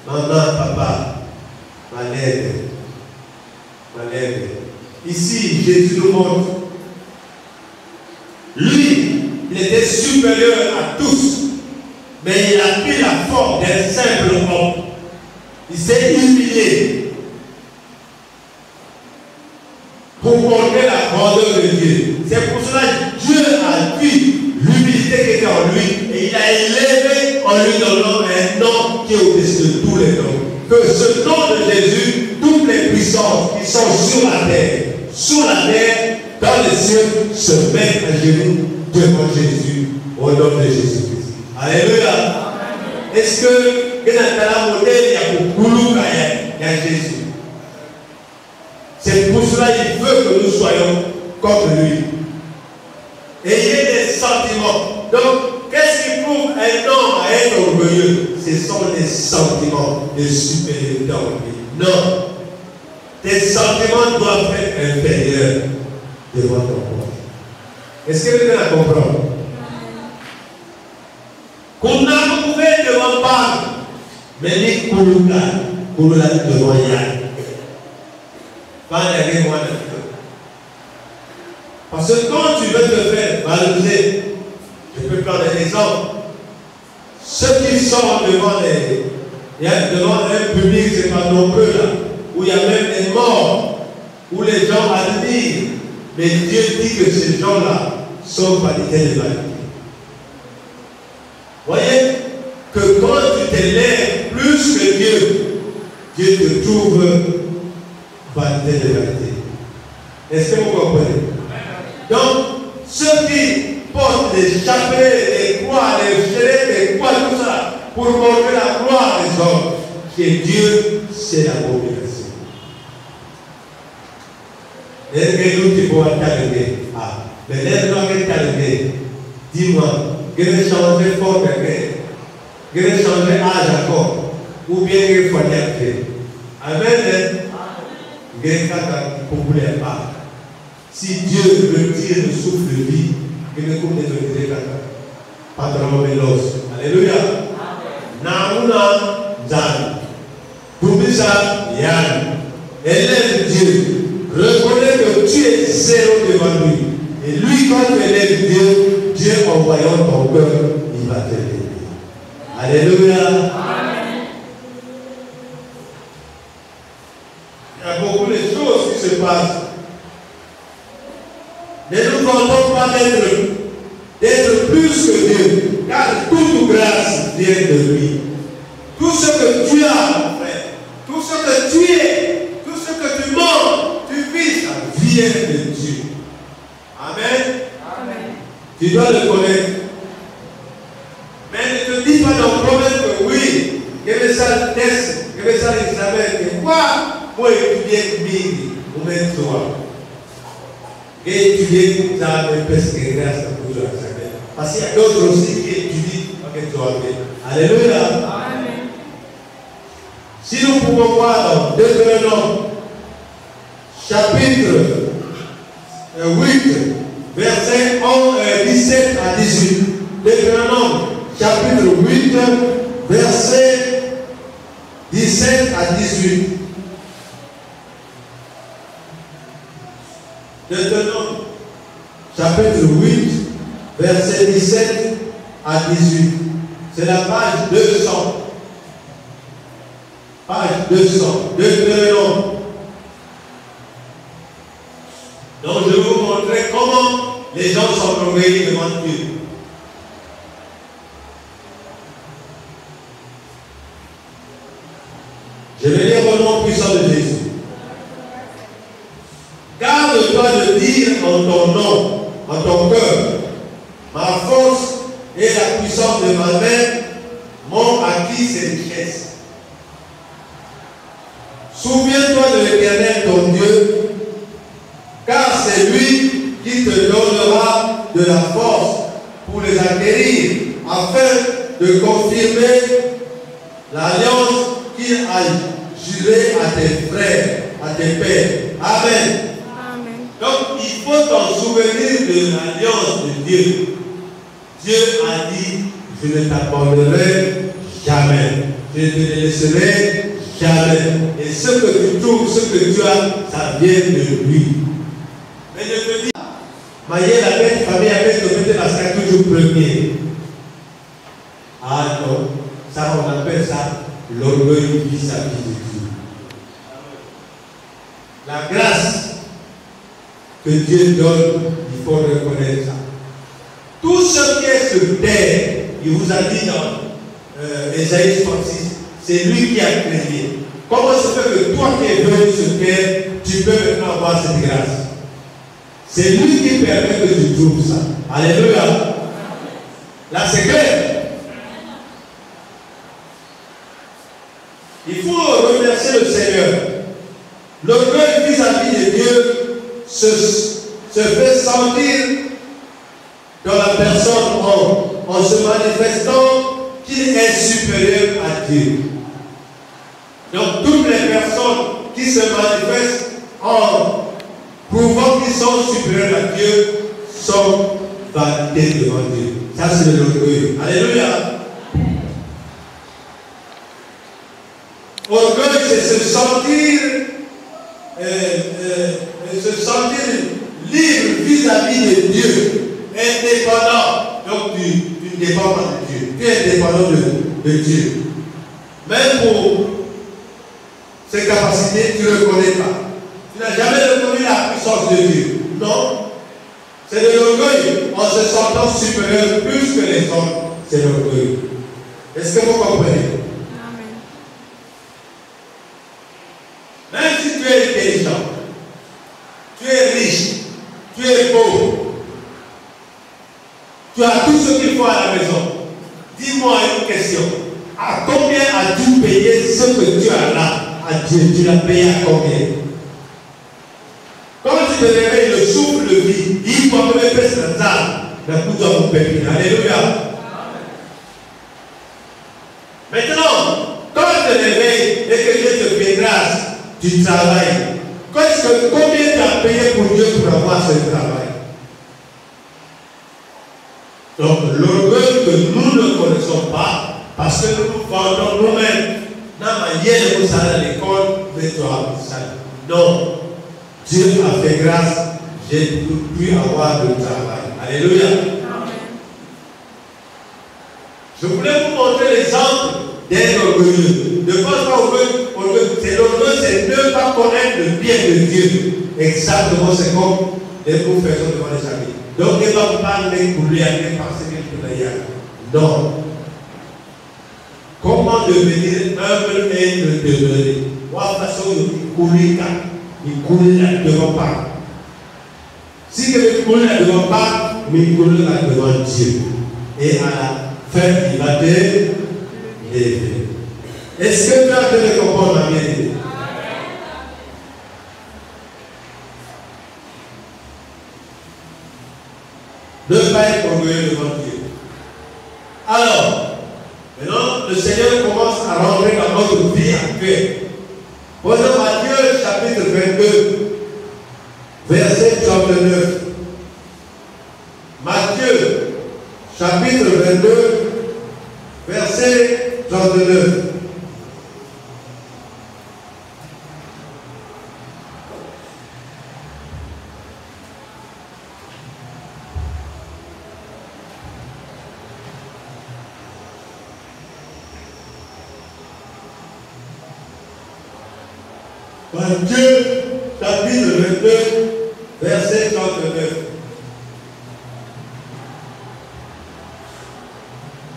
A: maman, papa, ma lèvre. Ici, Jésus nous montre. Lui, il était supérieur à tous. Mais il a pris la forme d'un simple homme. Il s'est humilié pour montrer la grandeur de Dieu. C'est pour cela que Dieu a vu l'humilité qui était en lui et il a élevé en lui donnant un nom qui est au-dessus de tous les noms. Que ce nom de Jésus, toutes les puissances qui sont sur la terre, dans les cieux, se mettent à genoux devant Jésus, au nom de Jésus-Christ. Alléluia. Est-ce que dans la modèle, il y a beaucoup de il y a Jésus? C'est pour cela qu'il veut que nous soyons comme lui. Ayez des sentiments. Donc, qu'est-ce qui prouve un homme à être orgueilleux? Ce sont les sentiments de supériorité en lui. Non. Tes sentiments doivent être inférieurs devant ton corps. Est-ce que vous allez comprendre? Qu'on a trouvé devant Pâques, mais les Kouloula devant Yann. Parce que quand tu veux te faire valoriser, je peux prendre un exemple. Ceux qui sont devant un public, c'est pas nombreux là, où il y a même des morts, où les gens admirent. Mais Dieu dit que ces gens-là sont vanité de vanité. Voyez que quand tu t'élèves plus que Dieu, Dieu te trouve vanité de vanité. Est-ce que vous comprenez? Donc, ceux qui portent des chapelets, des croix, des gilets, des croix, tout ça, pour montrer la gloire des hommes, que Dieu, c'est l'abomination. Est-ce que nous, tu pourras t'allumer? Ah, mais lève-toi que t'allumer. Dis-moi, je vais changer forme, je vais changer âge encore, ou bien je vais faire quelque. Amen. Je vais faire populaire pas. Si Dieu retire le souffle de vie, il ne coupe les autres patron Mélos. Alléluia. Naouna Zan. Toubisa Yann. Élève Dieu. Reconnais que tu es zéro devant lui. Et lui, quand tu élèves Dieu, Dieu en voyant ton cœur, il va te lever. Alléluia. Amen. Il y a beaucoup de choses qui se passent. Ne nous contentons pas d'être plus que Dieu, car toute grâce vient de lui. Tout ce que tu as, mon frère, tout ce que tu es, tout ce que tu manges, tu vis, ça vient de Dieu. Amen. Amen. Tu dois le connaître. Mais ne te dis pas dans le problème que oui, je vais ça le test, je vais ça l'examen, que quoi? Moi, étudier Bible. ou même toi. Et étudier ça me fait grâce pour toi. Parce qu'il y a d'autres aussi qui étudient avec toi. Alléluia.
B: Amen.
A: Si nous pouvons voir dans Deutéronome, chapitre 8, versets 17 à 18. Deutéronome, chapitre 8, versets 17 à 18. Deutéronome, chapitre 8, versets 17 à 18. C'est la page 200. Page 200. Deutéronome. Donc je vais vous montrer comment les gens sont orgueilleux devant Dieu. Je vais lire au nom puissant de Jésus. Garde-toi de dire en ton nom, en ton cœur, ma force et la puissance de ma main m'ont acquis ces richesses. Souviens-toi de l'Éternel ton Dieu, car c'est lui qui te donnera de la force pour les acquérir, afin de confirmer l'alliance qu'il a jurée à tes frères, à tes pères. Amen.
B: Amen.
A: Donc, il faut t'en souvenir de l'alliance de Dieu. Dieu a dit, je ne t'abandonnerai jamais. Je ne te laisserai jamais. Et ce que tu trouves, ce que tu as, ça vient de lui. Mais je te dis, mailler la belle famille avec te mettre la sac toujours premier. Ah non, ça on appelle ça l'orgueil vis-à-vis de Dieu. La grâce que Dieu donne, il faut reconnaître ça. Tout ce qui est sur terre, il vous a dit dans Ésaïe 66, c'est lui qui a créé. Comment se fait que toi qui es venu sur terre, tu peux maintenant avoir cette grâce? C'est lui qui permet que tu trouves ça. Alléluia. Là, c'est clair. Il faut remercier le Seigneur. L'orgueil vis-à-vis de Dieu se fait sentir dans la personne en se manifestant qu'il est supérieur à Dieu. Donc toutes les personnes qui se manifestent en prouvant qu'ils sont supérieurs à Dieu sont validés devant Dieu. Ça c'est de l'orgueil. Alléluia. Orgueil, c'est se sentir libre vis-à-vis de Dieu, indépendant. Donc tu ne dépends pas de Dieu, tu es indépendant de Dieu. Même pour ses capacités, tu ne le connais pas. Tu n'as jamais reconnu la puissance de Dieu. Non. C'est de l'orgueil en se sentant supérieur plus que les autres. C'est l'orgueil. Est-ce que vous comprenez? Même si tu es intelligent, tu es riche, tu es beau, tu as tout ce qu'il faut à la maison. Dis-moi une question. À combien as-tu payé ce que tu as là à Dieu? Tu l'as payé à combien? Quand tu te réveilles, le souffle de vie, il faut me faire ça. La coupe de mon pépine. Alléluia. Maintenant, quand tu te réveilles et que Dieu te fait grâce, tu travailles. Combien tu as payé pour Dieu pour avoir ce travail? Donc, l'orgueil que nous ne connaissons pas, parce que nous vendons nous-mêmes, dans ma manière de ça à l'école, mais toi, ça. Non. Dieu a fait grâce, j'ai pu avoir le travail. Alléluia. Amen. Je voulais vous montrer l'exemple d'un orgueilleux. Ne pense pas orgueil. C'est l'orgueil, c'est ne pas connaître le bien de Dieu. Exactement, c'est comme les professeurs devant les amis. Donc, il ne va pas les couler à les penser que tu l'as. Non. Comment devenir humble et le demeurer? Moi, de toute façon, il coule là. Il coule là devant pas. Si quelqu'un coule là devant pas, mais il coule là devant Dieu. Et à la fin, il va te lever. Est-ce que tu as fait le comprendre, ma bien-aimée? actuelle. Prenons Matthieu chapitre 22, verset 39. Matthieu chapitre 22, verset 39. Matthieu chapitre 22, verset 39.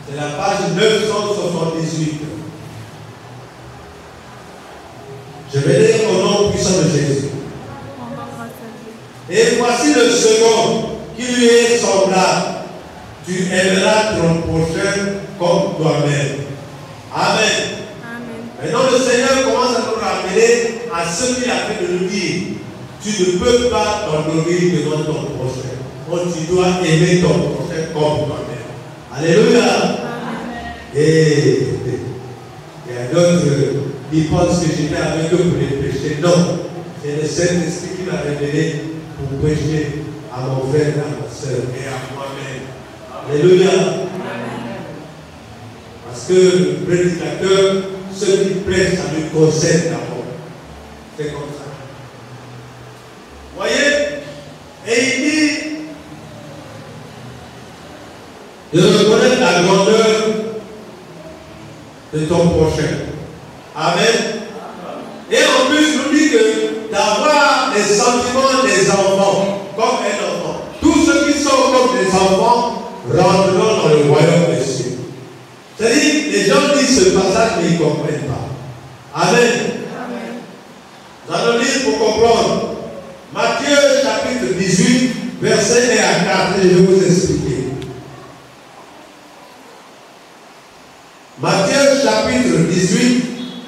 A: C'est la page 978. Je vais lire au nom puissant de Jésus. Et voici le second qui lui est semblable. Tu aimeras ton prochain comme toi-même. Amen. Maintenant, le Seigneur commence à nous rappeler à ce qu'il a fait de nous dire. Tu ne peux pas t'honorer devant ton prochain. Donc, tu dois aimer ton prochain comme toi-même. Alléluia. Et il y a d'autres qui pensent que j'étais avec eux pour les prêcher. Non. C'est le Saint-Esprit qui m'a révélé pour prêcher à mon frère, à ma soeur et à moi-même. Alléluia. Parce que le prédicateur, ceux qui prêchent, ça lui concerne d'abord. C'est comme ça. Vous voyez? Et il dit de reconnaître la grandeur de ton prochain. Amen. Et en plus, je vous dis que d'avoir les sentiments des enfants, comme un enfant. Tous ceux qui sont comme des enfants rentreront dans le royaume des cieux. C'est-à-dire, les gens disent ce passage, mais ils ne comprennent pas. Amen. Nous allons lire pour comprendre. Matthieu chapitre 18, verset 1 à 4, et je vais vous expliquer. Matthieu chapitre 18,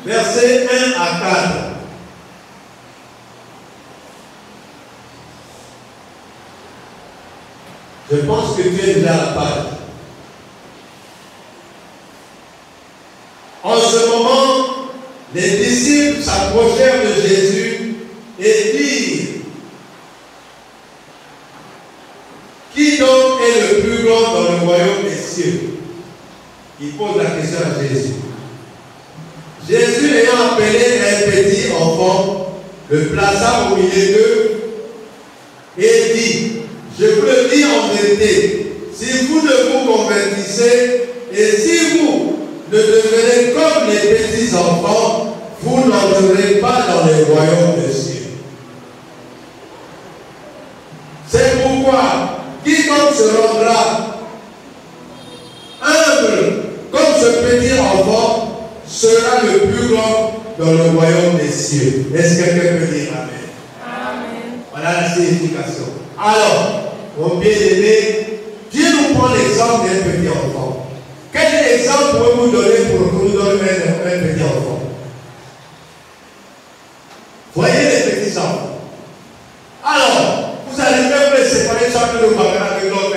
A: verset 1 à 4. Je pense que tu es déjà à la page. En ce moment, les disciples s'approchèrent de Jésus et dirent: qui donc est le plus grand dans le royaume des cieux? Il pose la question à Jésus. Jésus, ayant appelé un petit enfant, le plaça au milieu d'eux et dit: je vous le dis en vérité, si vous ne vous convertissez et si vous ne devenez comme les petits enfants, vous n'entrerez pas dans les royaumes des cieux. C'est pourquoi quiconque se rendra humble comme ce petit enfant sera le plus grand dans le royaume des cieux. Est-ce que quelqu'un peut dire Amen? Amen. Voilà la signification. Alors, mon bien-aimé, Dieu nous prend l'exemple d'un petit enfant. Quel exemple pouvez-vous donner pour nous donner un petit enfant? Voyez les petits enfants. Alors, vous allez même les séparer chacun de vous avec l'autre.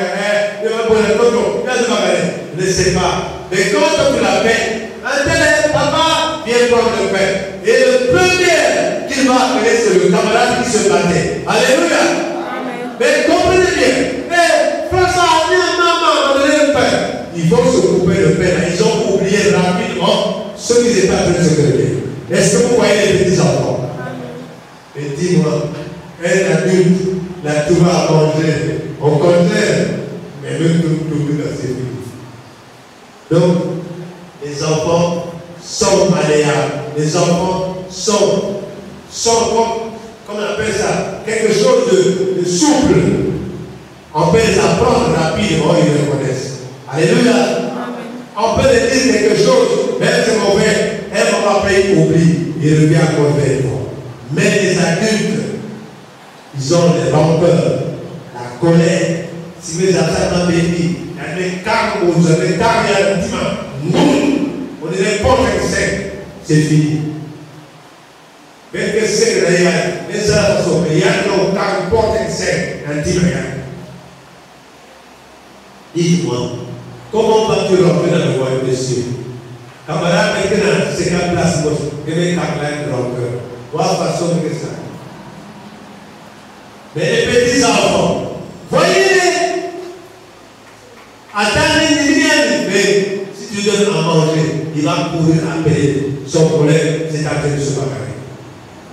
A: Ne sais pas. Mais quand tu l'appelles, un tel papa vient prendre le pain. Et le premier qu'il va appeler, c'est le camarade qui se battait. Alléluia. Amen. Mais comprenez bien. Mais François, maman, donnez le pain. Il faut se couper le pain. Ils ont oublié rapidement ce qu'ils étaient en train de se donner. Est-ce que vous voyez les petits enfants? Et dis-moi, un adulte, la trouve à manger, on connaît, mais le tout dans ses vies. Donc, les enfants sont malléables. Les enfants sont comme on appelle ça, quelque chose de souple. On peut les apprendre rapidement, ils le connaissent. Alléluia. On peut les dire quelque chose, même si c'est mauvais, un moment après il oublie, il revient à mauvais. Mais les adultes, ils ont les rancœurs, la colère. Si vous les attaquez dans les vies, il y a des cartes, vous avez des cartes, il y a un dimanche. On dirait pas que c'est fini. Mais que c'est réel, mais ça va sauver. Il y a un cartes, porte un dimanche. Dites-moi, comment vas-tu rentrer dans le royaume des cieux? Camarade, maintenant, c'est qu'à place, je vais t'accueillir dans le cœur. Voir façon que ça. Mais les petits enfants, voyez-les. Attendez, mais si tu donnes à manger, il va courir appeler son collègue, c'est à dire de se bagarrer.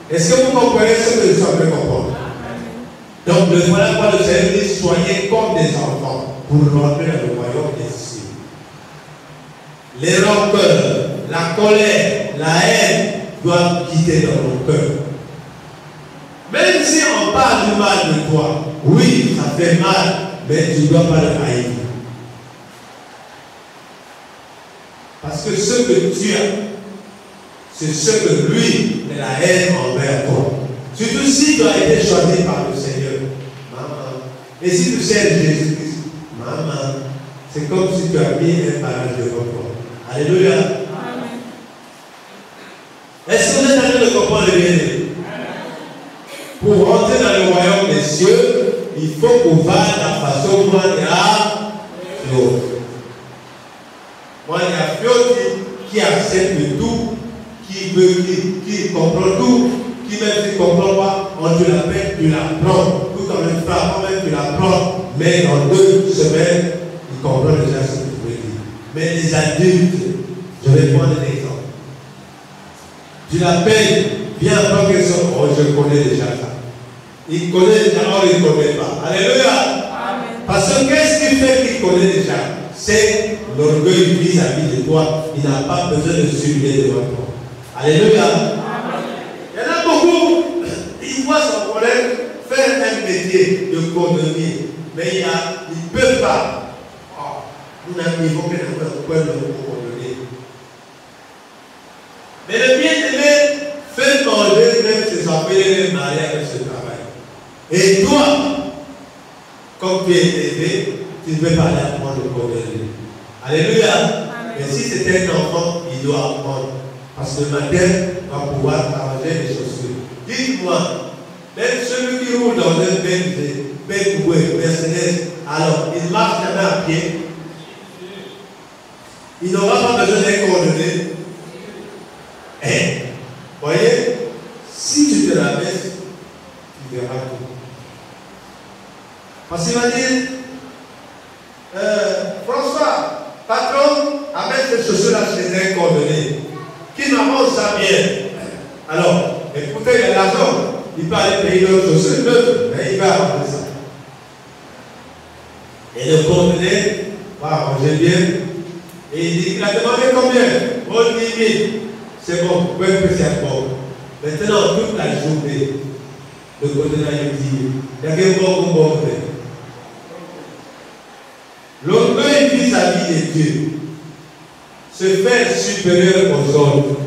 A: Est-ce que vous comprenez ce que nous sommes en train de comprendre? Donc, le voilà quoi le Seigneur dit, soyez comme des enfants pour rentrer dans le royaume des cieux. Les rancœurs, la colère, la haine doivent quitter dans nos cœurs. Même si on parle du mal de toi, oui, ça fait mal, mais tu ne dois pas le haïr. Parce que ce que tu as, c'est ce que lui, est la haine envers toi. Surtout si tu as été choisi par le Seigneur. Maman. Et si tu sais Jésus-Christ, maman, c'est comme si tu as mis un barrage devant toi. Alléluia. Amen. Est-ce que vous êtes en train de comprendre le bien-aimé? Pour rentrer dans le royaume des cieux, il faut qu'on va la façon dont il y a Fio. Moi, il y a Fio qui accepte tout, qui comprend tout, qui même s'il ne comprend pas, on te l'appelle, tu l'apprends. Tout comme un frère, même tu l'apprends. Mais en 2 semaines, il comprend déjà ce que tu veux dire. Mais les adultes, je vais prendre un exemple. Tu l'appelles, viens apprendre quelque chose. Oh, je connais déjà ça. Il connaît déjà, or il ne connaît pas. Alléluia. Amen. Parce que qu'est-ce qui fait qu'il connaît déjà? C'est l'orgueil vis-à-vis de toi. Il n'a pas besoin de s'humilier devant toi. Alléluia. Amen. Il y en a beaucoup, ils voient son collègue faire un métier de cordonnier, mais il ne peut pas. Oh, nous n'avons pas de cordonnier. Mais le bien-aimé fait manger même ses enfants et marier avec ce travail. Et toi, comme tu es élevé, tu ne peux pas aller apprendre le cordonnier. Alléluia. Amen. Mais si c'est un enfant, il doit apprendre. Parce que ma tête va pouvoir arranger les chaussures. Dites-moi, même celui qui roule dans un BMW, Mercedes, alors il marche jamais à pied. Il n'aura pas besoin d'être coordonné. Eh, voyez, si tu te la baisses, tu verras tout. Parce qu'il va dire, François, patron, amène ces chaussures-là chez un coordonné. Qui m'avance ça bien. Alors, écoutez, il a l'argent. Il peut aller payer d'autres chaussures neuves, mais il va arranger ça. Et le coordonné va arranger bien. Et il dit, il a demandé combien? Oh, 10 000. C'est bon, vous pouvez que c'est bon. Maintenant, toute la journée, le coordonné a dit, il y a qu'un bon. L'orgueil vis-à-vis de Dieu se faire supérieur aux autres,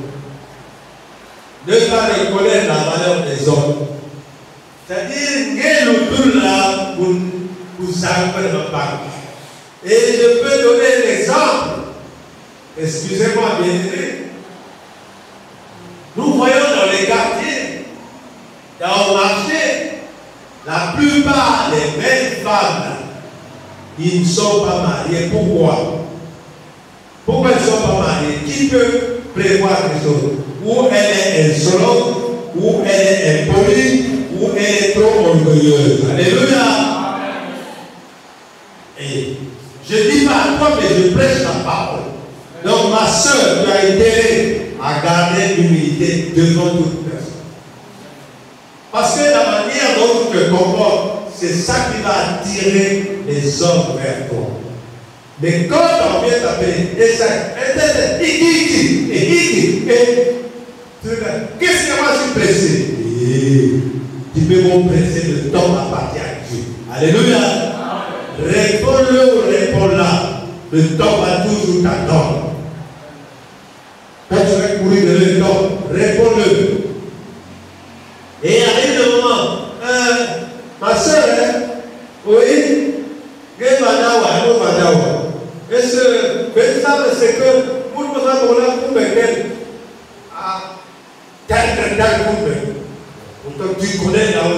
A: ne pas reconnaître la valeur des autres. C'est-à-dire, quel autour là pour s'arrêter de pas. Et je peux donner l'exemple. Excusez-moi, bien aimé. Nous voyons dans les quartiers, dans le marché, la plupart des belles femmes, ils ne sont pas mariés. Pourquoi? Pourquoi ils ne sont pas mariés? Qui peut prévoir les choses? Ou elle est insolente, ou elle est impolie, ou elle est trop orgueilleuse. Alléluia. Et je ne dis pas à toi, mais je prêche la parole. Donc ma soeur, tu as intérêt à garder l'humilité devant toute personne. Parce que la manière dont tu te comportes, c'est ça qui va attirer les hommes vers toi. Mais quand on vient t'appeler, qu'est-ce que moi je suis pressé? Tu peux m'empresser, le temps appartient à Dieu. Alléluia. Réponds-le ou réponds-la. Le temps va toujours t'attendre. Quand tu vas courir de le temps, réponds-le. Et arrive le moment, ma soeur, oui, est-ce que c'est que pour nous avons là pour me tu connais là où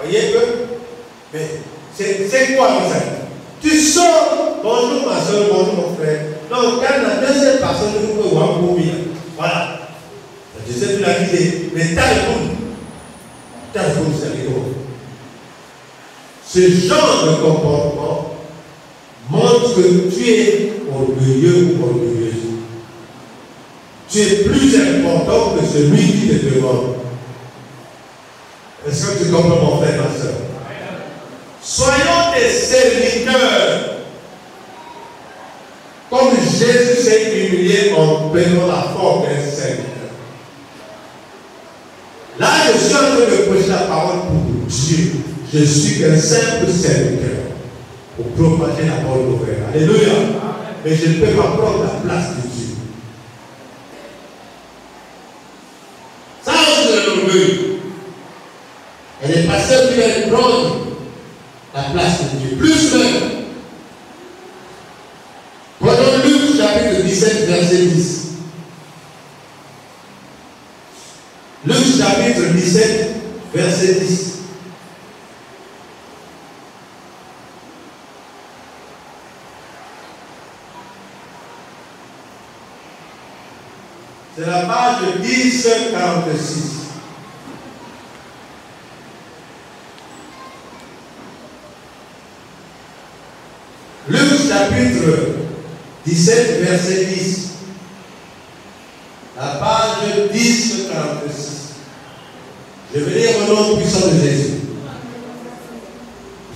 A: voyez que mais c'est quoi ça? Tu sors, bonjour ma soeur, bonjour mon frère. Donc, quand la deuxième personne nous peut voir pour bien, voilà. Je sais plus la vie, mais ta réponse, c'est rigolo. Ce genre de comportement montre que tu es orgueilleux ou orgueilleuse. Tu es plus important que celui qui te demande. Est-ce que tu comprends mon frère, ma soeur? Soyons des serviteurs. Comme Jésus s'est humilié en prenant la forme d'un serviteur. Là, je suis en train de prêcher la parole pour Dieu. Je suis qu'un simple serviteur pour propager la parole nouvelle. Alléluia. Mais je ne peux pas prendre la place de Dieu. Ça, c'est l'orgueil. Et les pasteurs qui veulent prendre la place de Dieu. Plus même. Prenons Luc chapitre 17, verset 10. Luc chapitre 17, verset 10. C'est la page 1046. Luc chapitre 17, verset 10. La page 1046. Je vais lire au nom puissant de Jésus.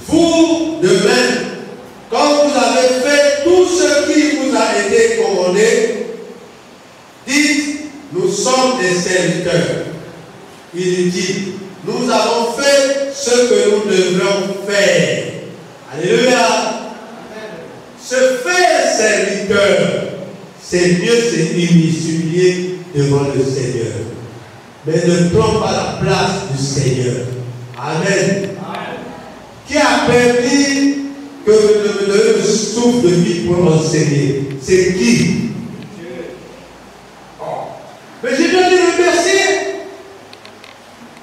A: Vous, de même, quand vous avez fait tout ce qui vous a été commandé, dites, nous sommes des serviteurs inutiles. Nous avons fait ce que nous devrions faire. Alléluia. Se faire serviteur, c'est mieux s'humilier devant le Seigneur. Mais ne prends pas la place du Seigneur. Amen. Qui a permis que vous donniez le souffle de vie pour enseigner? C'est qui? Mais j'ai bien dit remercier.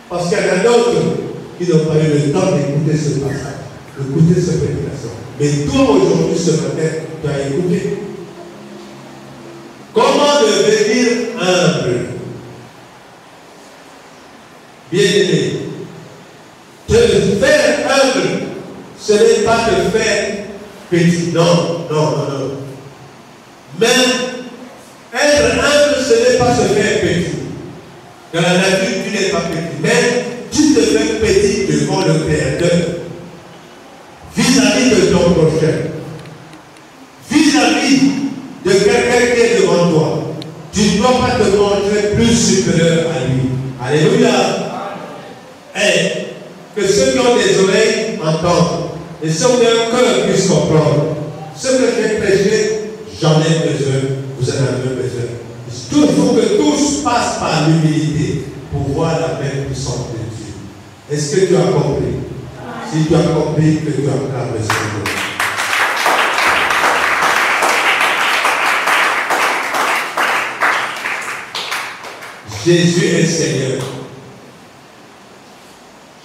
A: Parce qu'il y en a d'autres qui n'ont pas eu le temps d'écouter ce passage, d'écouter cette prédication. Mais toi, aujourd'hui, ce matin, tu as écouté. Comment devenir humble? Bien-aimé, te faire humble, ce n'est pas te faire petit. Non. Mais être humble, ce n'est pas se faire petit. Dans la nature, tu n'es pas petit. Mais tu te fais petit devant le Créateur. Vis-à-vis de ton prochain. Vis-à-vis de quelqu'un qui est devant toi. Tu ne dois pas te montrer plus supérieur à lui. Alléluia. Et que ceux qui ont des oreilles entendent. Et ceux qui ont un cœur puissent comprendre. Ce que j'ai prêché, j'en ai besoin. Vous en avez besoin. Il faut que tous passent par l'humilité pour voir la main puissante de Dieu. Est-ce que tu as compris? Si tu as compris, que tu acclames le Seigneur. Jésus est Seigneur.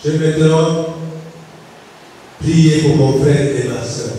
A: Je vais maintenant prier pour mon frère et ma soeur.